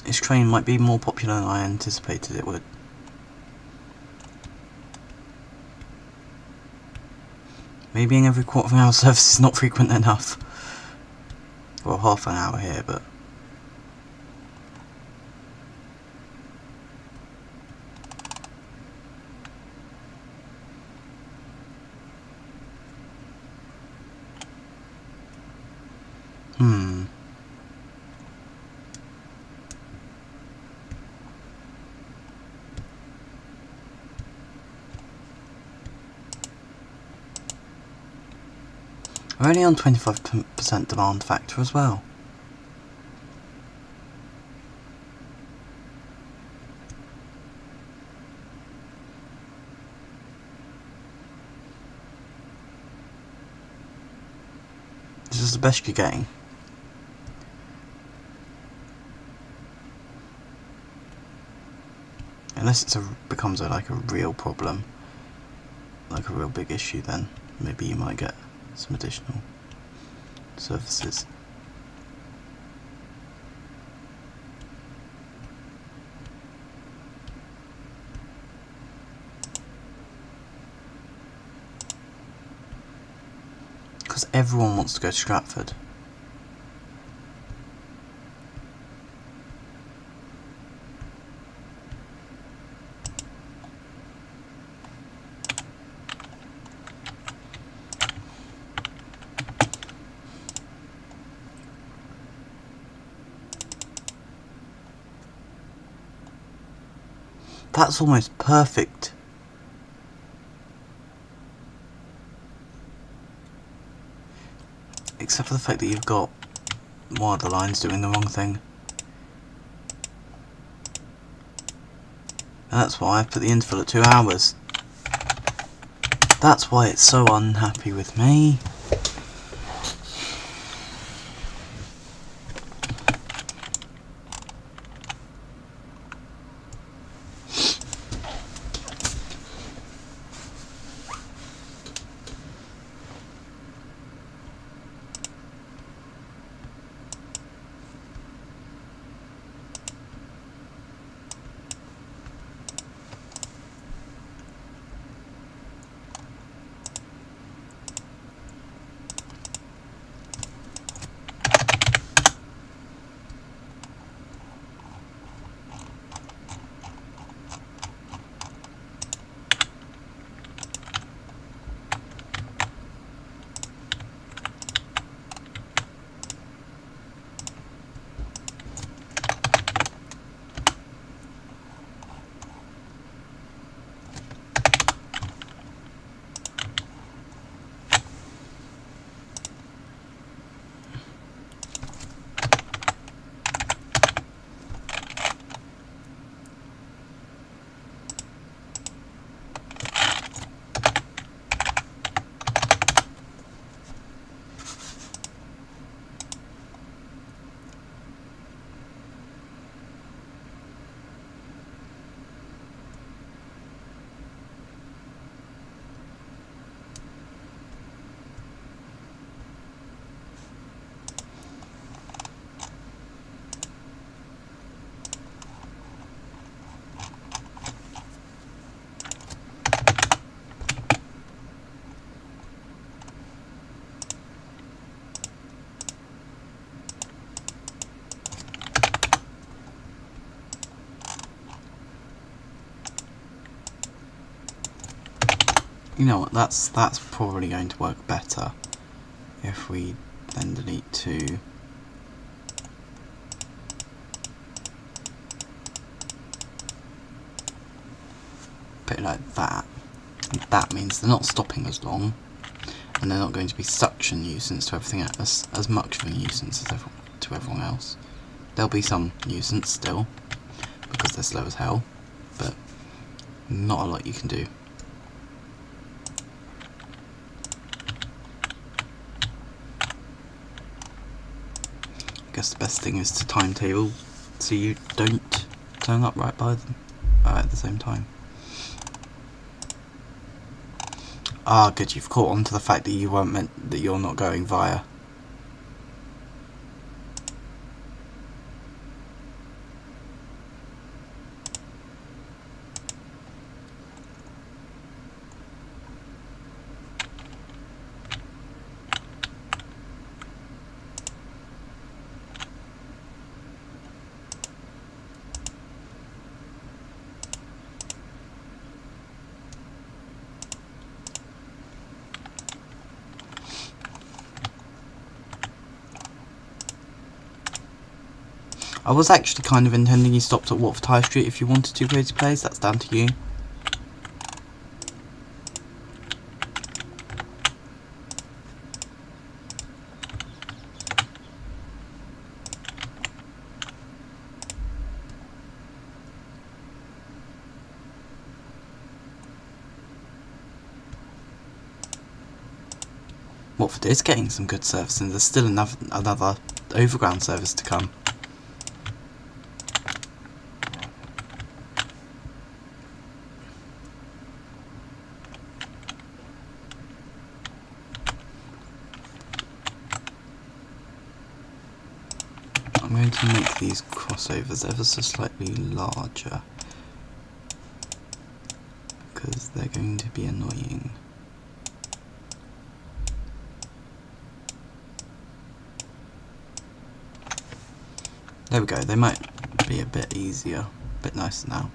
This train might be more popular than I anticipated it would. Maybe being every quarter of an hour service is not frequent enough. Well, half an hour here, but... We're only on 25% demand factor as well. This is the best you're getting. Unless it becomes like a real problem, like a real big issue, then maybe you might get some additional services. Because everyone wants to go to Stratford. That's almost perfect. Except for the fact that you've got one of the lines doing the wrong thing. And that's why I put the interval at 2 hours. That's why it's so unhappy with me. You know what, that's probably going to work better if we then delete 2. Put it like that. And that means they're not stopping as long, and they're not going to be such a nuisance to everything else, as much of a nuisance as to everyone else. There'll be some nuisance still, because they're slow as hell, but not a lot you can do. I guess the best thing is to timetable so you don't turn up right by them at the same time. Ah, good, you've caught on to the fact that that you're not going via. I was actually kind of intending you stopped at Watford High Street if you wanted to, Crazy Plays, that's down to you. Watford is getting some good service, and there's still another overground service to come. I'm going to make these crossovers ever so slightly larger, because they're going to be annoying. There we go, they might be a bit easier, a bit nicer now.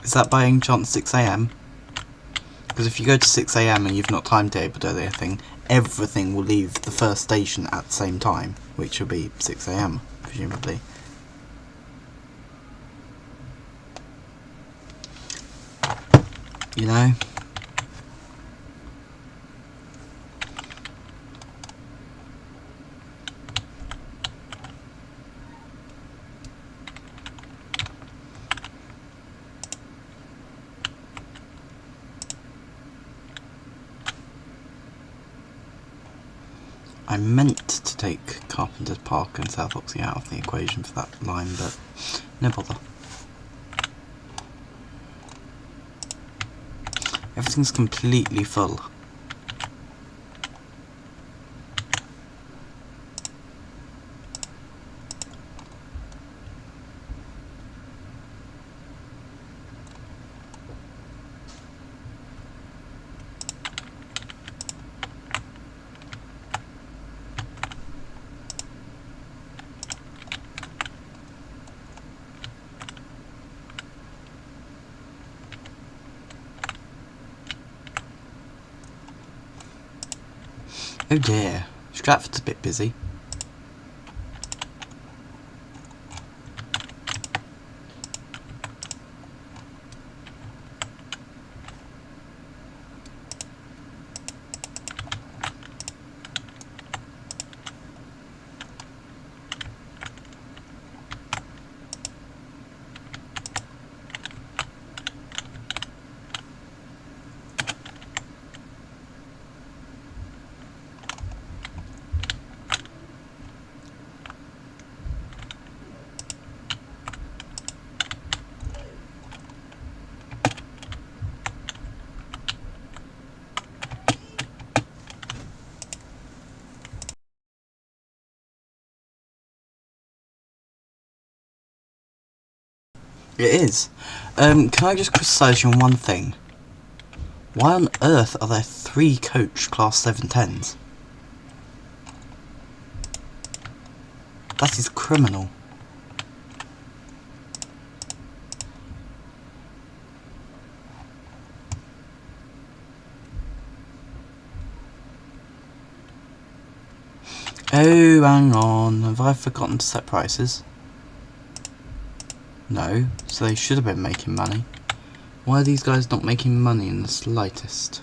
Is that by any chance 6 AM? Because if you go to 6 AM and you've not timetabled anything, everything will leave the first station at the same time, which will be 6 AM, presumably. You know? I meant to take Carpenter's Park and South Oxley out of the equation for that line, but no bother. Everything's completely full. Oh dear, Stratford's a bit busy. It is. Can I just criticise you on one thing? Why on earth are there 3 coach class 710s? That is criminal. Oh, hang on. Have I forgotten to set prices? No, so they should have been making money. Why are these guys not making money in the slightest?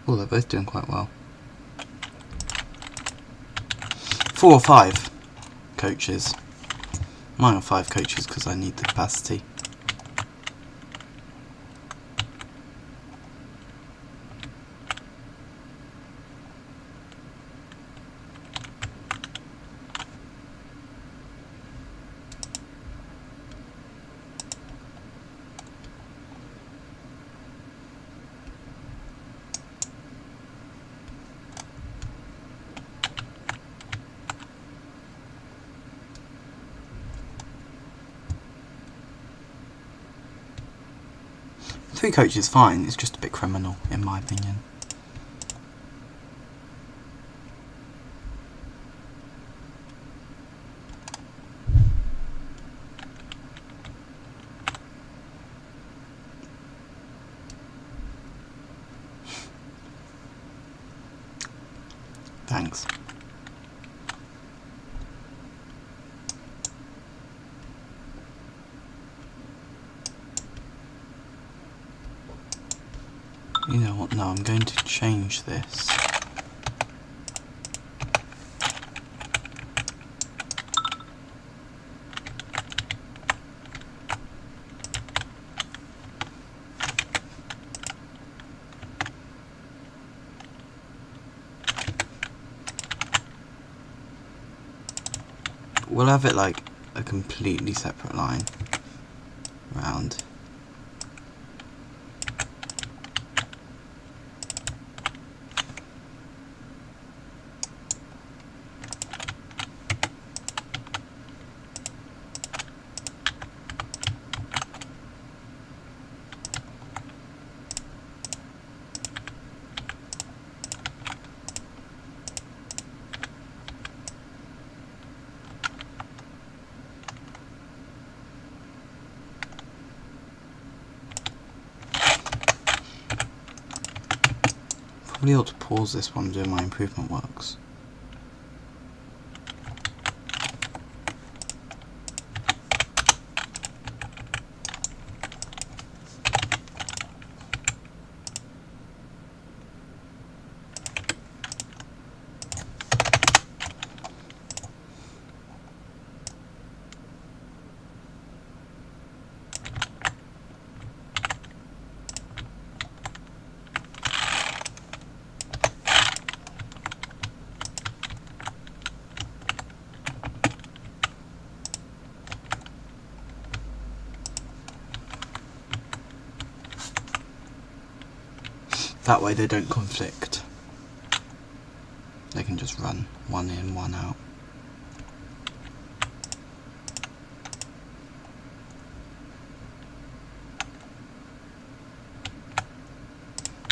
Oh, they're both doing quite well. 4 or 5 coaches. Mine are 5 coaches because I need the capacity. Three coaches fine, it's just a bit criminal in my opinion. Thanks. You know what, no, I'm going to change this. We'll have it like a completely separate line round. Probably ought to pause this while I'm doing my improvement works. That way they don't conflict. They can just run one in, one out.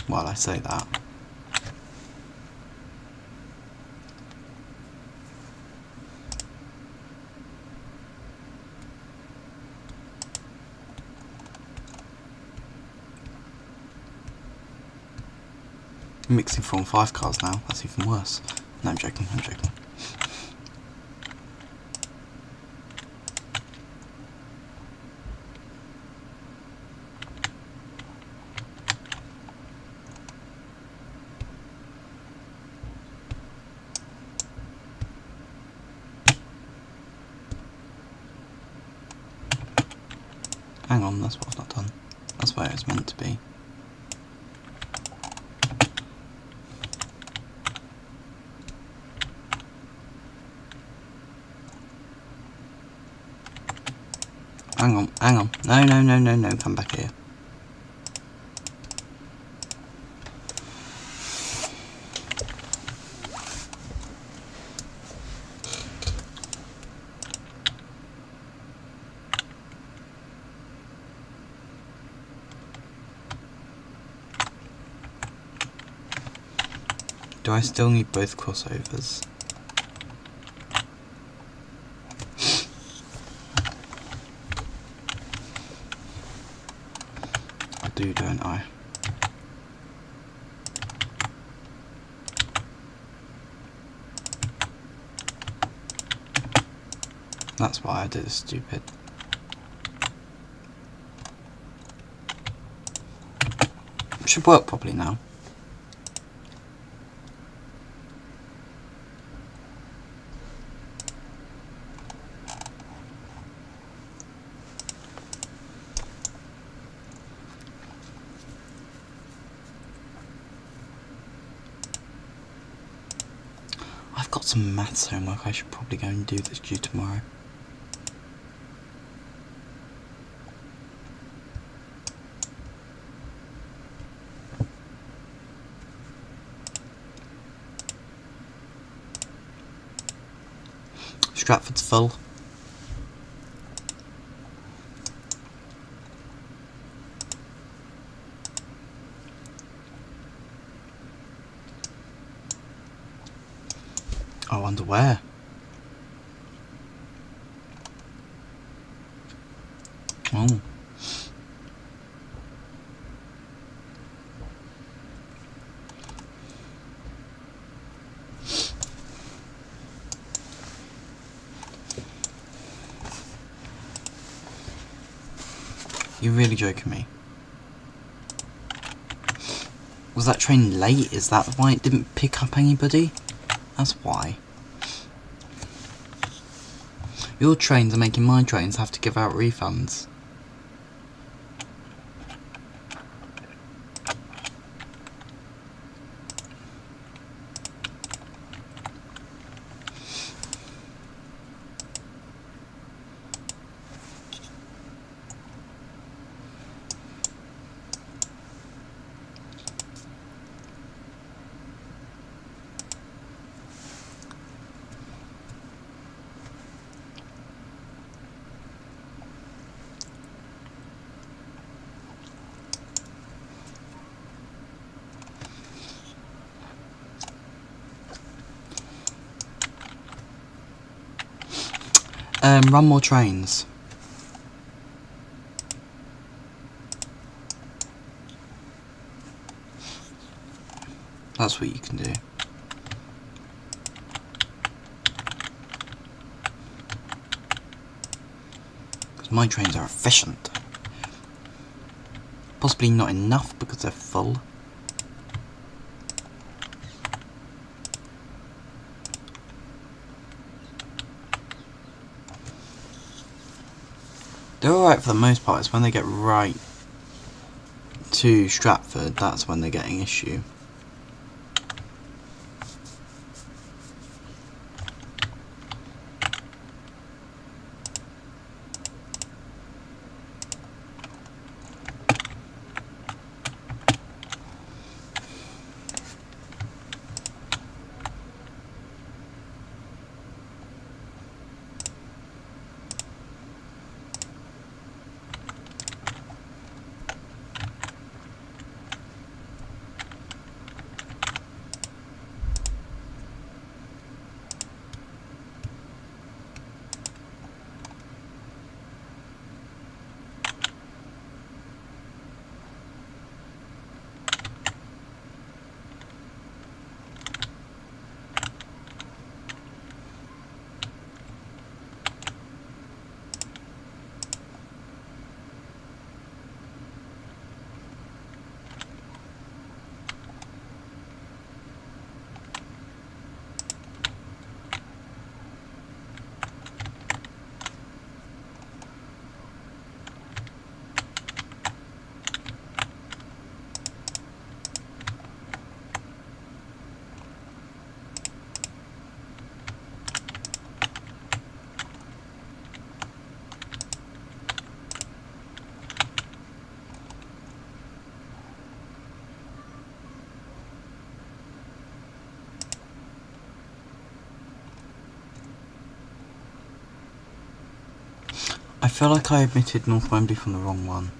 While I say that. I'm mixing 4 and 5 cars now, that's even worse. No, I'm joking, I'm joking. Hang on, that's what I've not done. That's where it's meant to be. Hang on. No, no, no, no, no. Come back here. Do I still need both crossovers? I do, don't I? That's why I did this stupid. It should work properly now. I've got some maths homework I should probably go and do that's due tomorrow. Stratford's full. I wonder where. Oh. You're really joking me. Was that train late? Is that why it didn't pick up anybody? That's why. Your trains are making my trains have to give out refunds. Run more trains. That's what you can do. Because my trains are efficient. Possibly not enough because they're full. They're alright for the most part. It's when they get right to Stratford, that's when they're getting issue. I feel like I omitted North Wembley from the wrong one.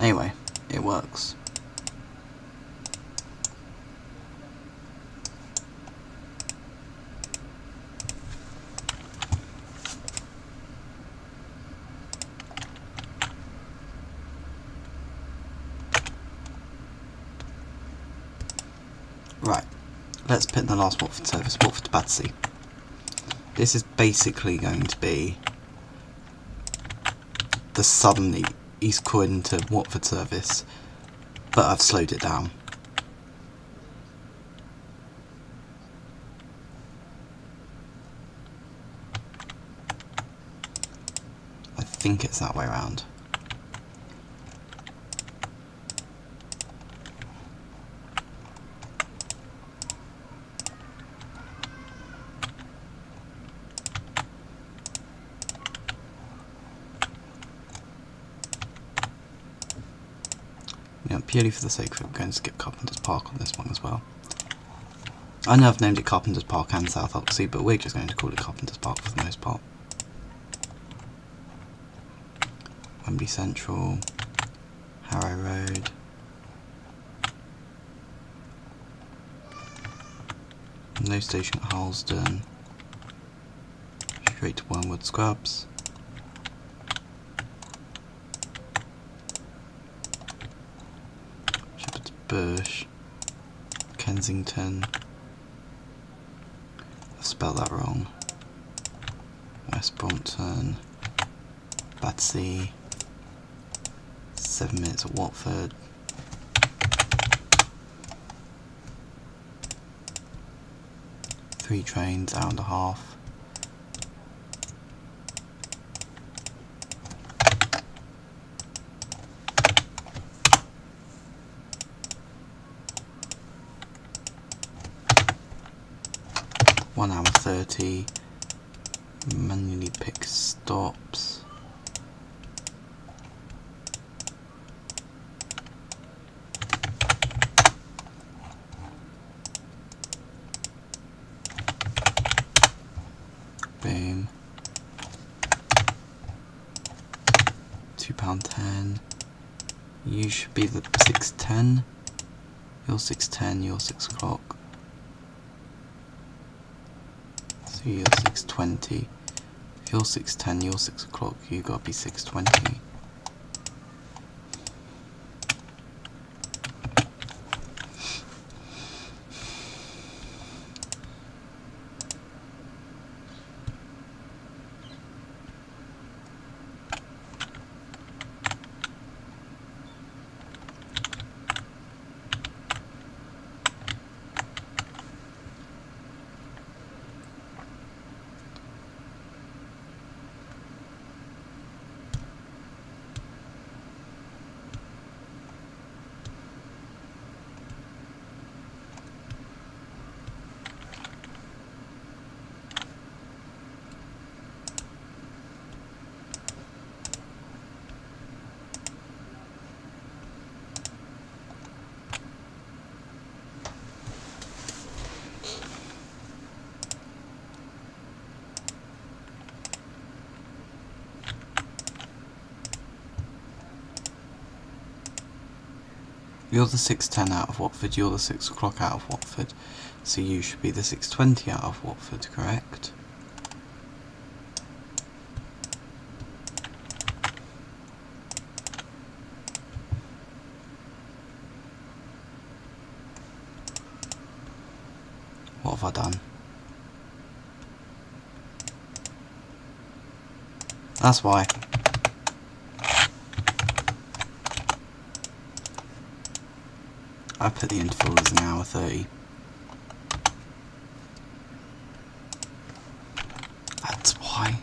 Anyway, it works. Right, let's put in the last Watford service, Watford to Battersea. This is basically going to be the southern East Croydon to Watford service, but I've slowed it down. I think it's that way around. Yeah, purely for the sake of it, we're going to skip Carpenter's Park on this one as well. I know I've named it Carpenter's Park and South Oxley, but we're just going to call it Carpenter's Park for the most part. Wembley Central, Harrow Road, no station at Harlesden, straight to Wormwood Scrubs. Shepherd's Bush, Kensington, I've spelled that wrong, West Brompton, Battersea, 7 minutes at Watford, three trains, hour and a half. One hour 30, manually pick stops. Boom. £2.10. You should be the 6:10. You're 6:10. You're 6 o'clock. So you're 6:20. If you're 6:10, you're 6 o'clock. You gotta be 6:20. You're the 6:10 out of Watford, you're the 6 o'clock out of Watford, so you should be the 6:20 out of Watford, correct? What have I done? That's why. I put the interval as an hour 30. That's why.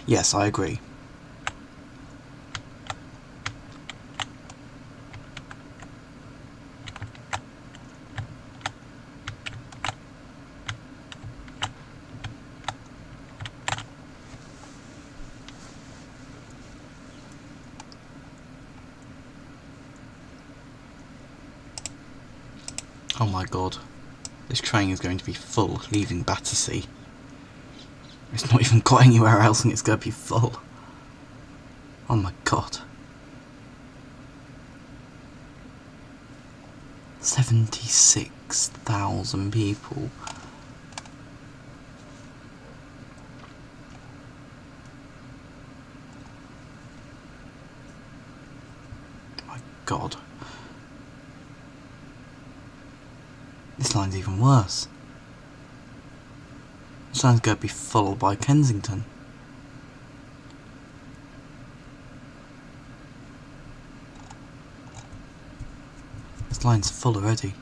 Yes, I agree. Oh my god. This train is going to be full, leaving Battersea. It's not even got anywhere else and it's going to be full. Oh my god. 76,000 people. My god. This line's even worse. This line's going to be full by Kensington. This line's full already.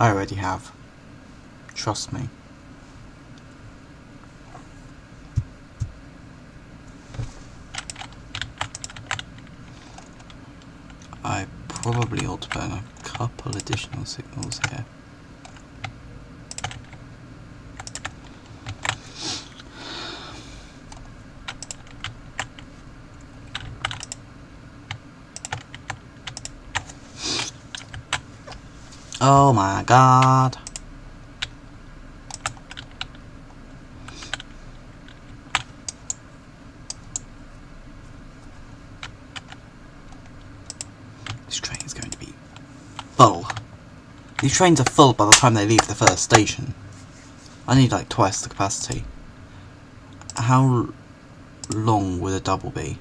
I already have. Trust me. I probably ought to put in a couple additional signals here. Oh my god. This train is going to be full. These trains are full by the time they leave the first station. I need like twice the capacity. How long would a double be?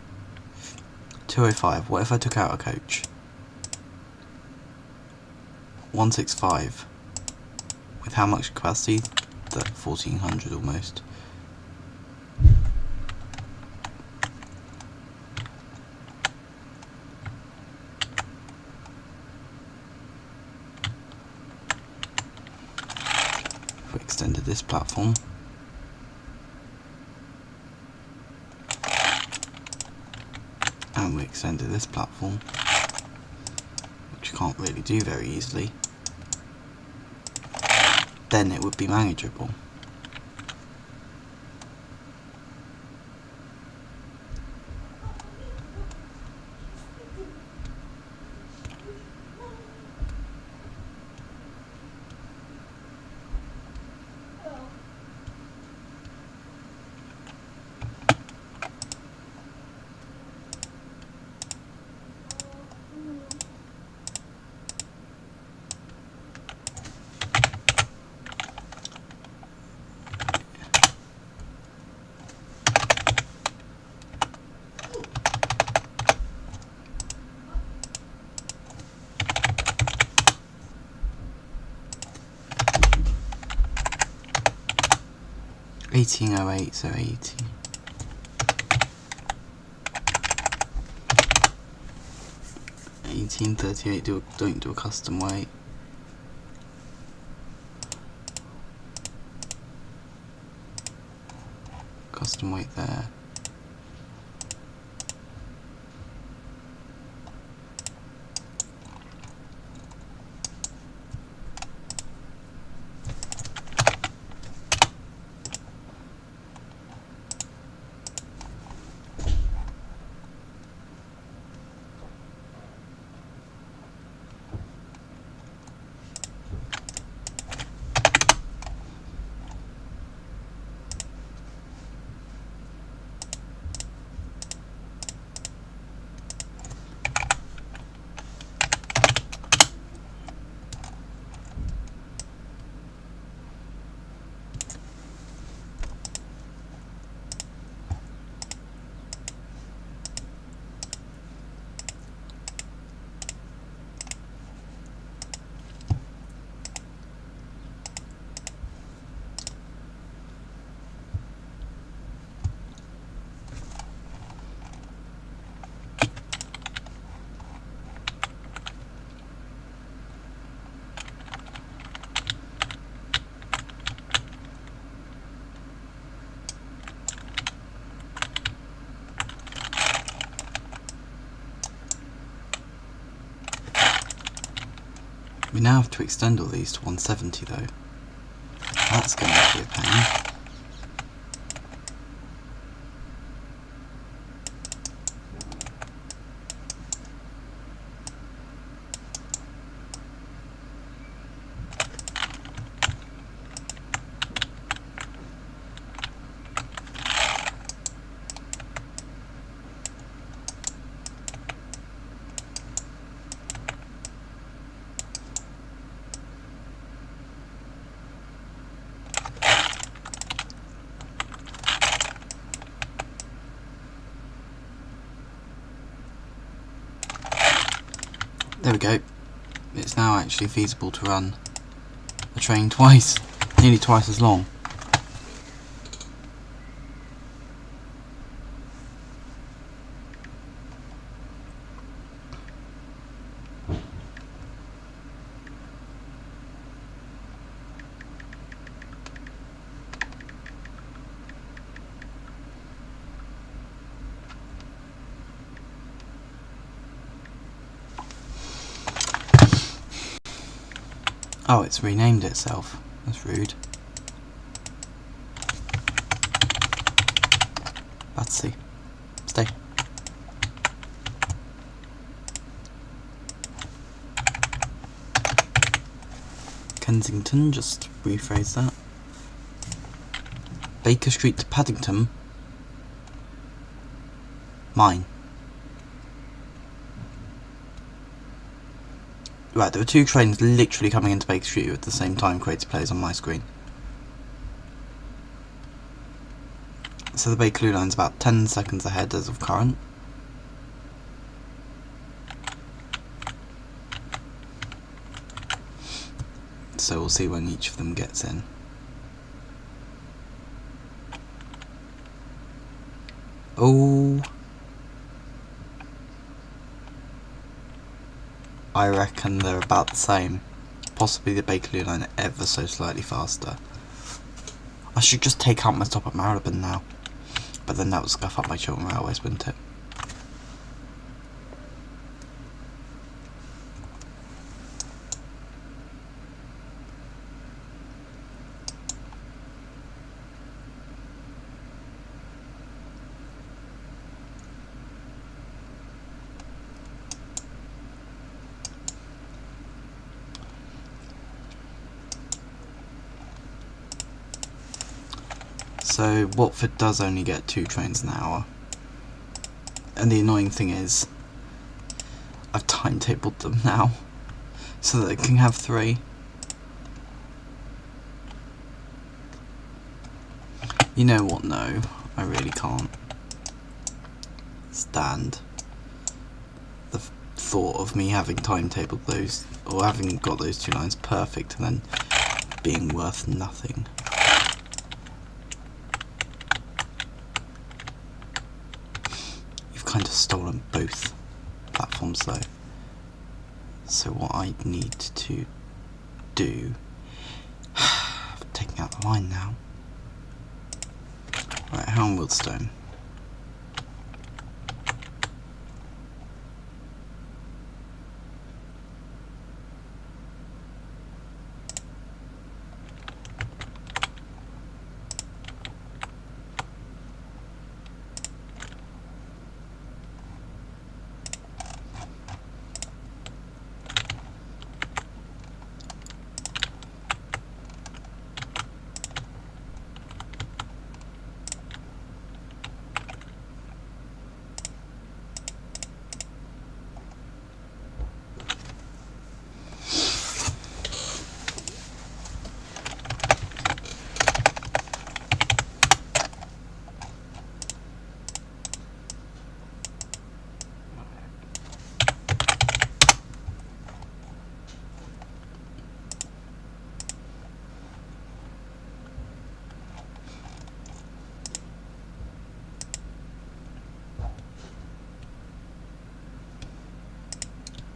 205. What if I took out a coach? 165. With how much capacity? That 1400 almost. If we extended this platform. And we extended this platform. Which you can't really do very easily. Then it would be manageable. (1808) so 80. (1838) don't do a custom weight. Custom weight there. We now have to extend all these to 170 though. That's going to be a pain. There we go. It's now actually feasible to run a train twice, nearly twice as long. Oh, it's renamed itself. That's rude. Batsy. Stay. Kensington, just rephrase that. Baker Street to Paddington. Mine. Right, there were two trains literally coming into Baker Street at the same time Creative Plays on my screen. So the Bakerloo line's about 10 seconds ahead as of current. So we'll see when each of them gets in. Oh, I reckon they're about the same. Possibly the Bakerloo line ever so slightly faster. I should just take out my stop at Marylebone now. But then that would scuff up my Chiltern Railways, wouldn't it? So Watford does only get 2 trains an hour, and the annoying thing is I've timetabled them now so that they can have 3. You know what, no, I really can't stand the thought of me having timetabled those, or having got those 2 lines perfect and then being worth nothing. Kind of stolen both platforms though, so what I need to do, taking out the line now. Right, Howell and Wildstone.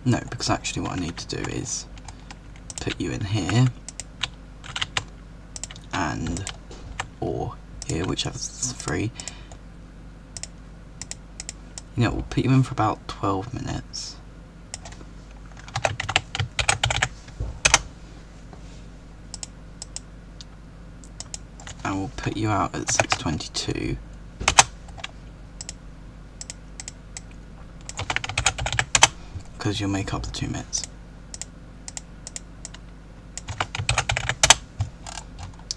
No, because actually what I need to do is put you in here, and or here, whichever's free. You know, we'll put you in for about 12 minutes. and we'll put you out at 622. Because you'll make up the 2 minutes.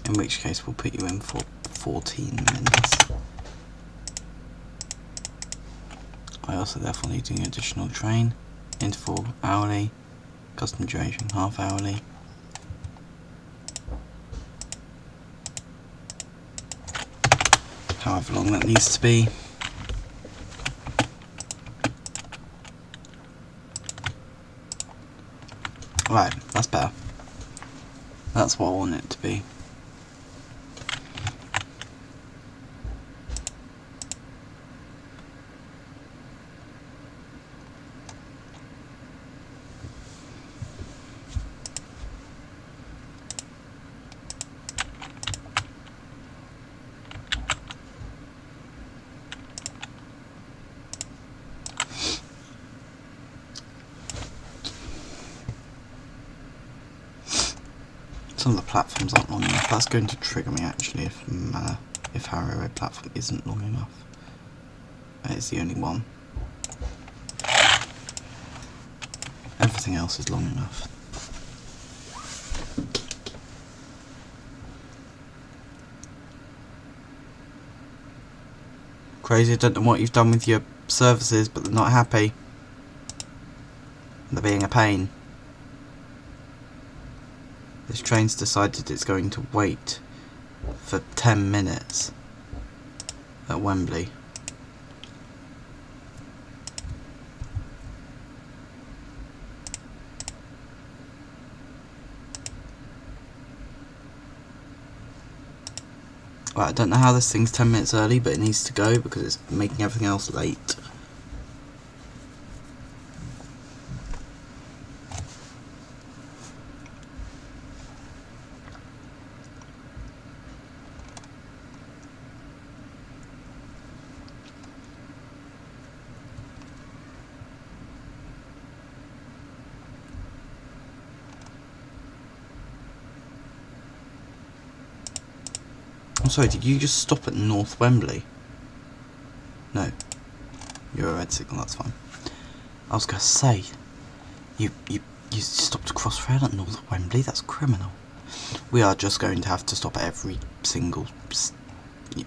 In which case we'll put you in for 14 minutes. I also therefore need an additional train, interval hourly, custom duration half hourly. However long that needs to be. Right, that's better. That's what I want it to be. Some of the platforms aren't long enough. That's going to trigger me actually if Harrow Road platform isn't long enough. It's the only one. Everything else is long enough. Crazy, I don't know what you've done with your services, but they're not happy. They're being a pain. This train's decided it's going to wait for 10 minutes at Wembley. Right, I don't know how this thing's 10 minutes early, but it needs to go because it's making everything else late. I'm sorry, did you just stop at North Wembley? No. You're a red signal, that's fine. I was going to say, you stopped across rail at North Wembley, that's criminal. We are just going to have to stop at every single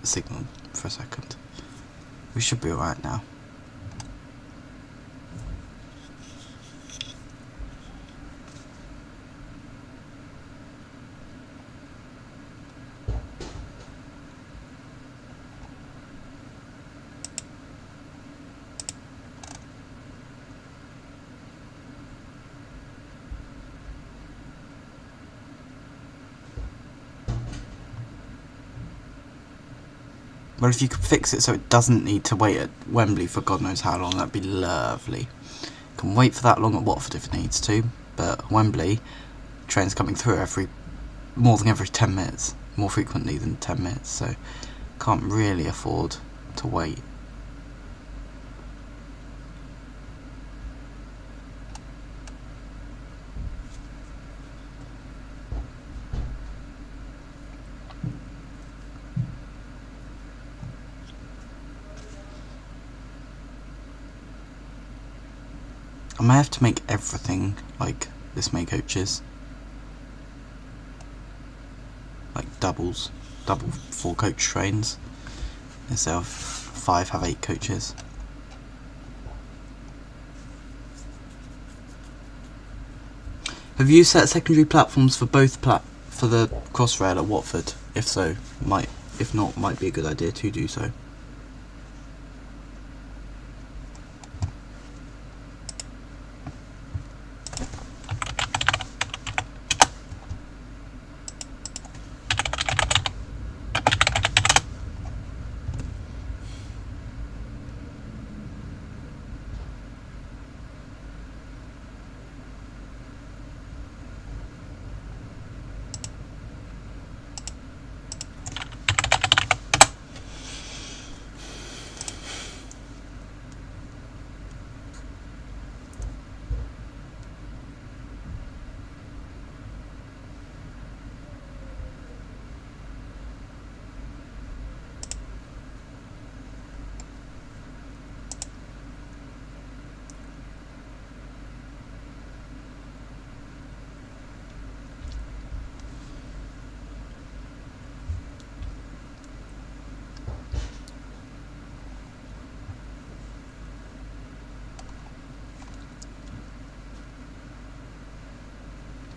signal for a second. We should be alright now. Well, if you could fix it so it doesn't need to wait at Wembley for God knows how long, that'd be lovely. Can wait for that long at Watford if it needs to, but Wembley, trains coming through more than every 10 minutes, more frequently than 10 minutes, so can't really afford to wait. I may have to make everything like this many coaches. Like double 4 coach trains. Instead of 5 have 8 coaches. Have you set secondary platforms for both for the Crossrail at Watford? If so, if not, might be a good idea to do so.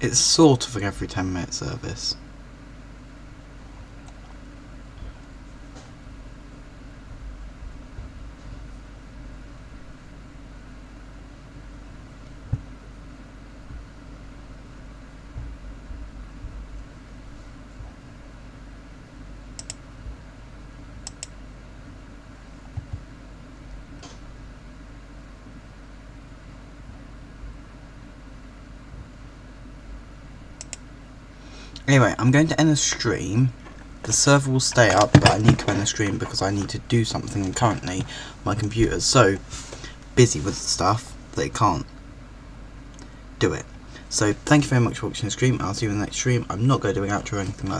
It's sort of an every 10-minute service. Anyway, I'm going to end the stream. The server will stay up, but I need to end the stream because I need to do something, and currently my computer's so busy with stuff that it can't do it. So thank you very much for watching the stream. I'll see you in the next stream. I'm not going to do an outro or anything like that.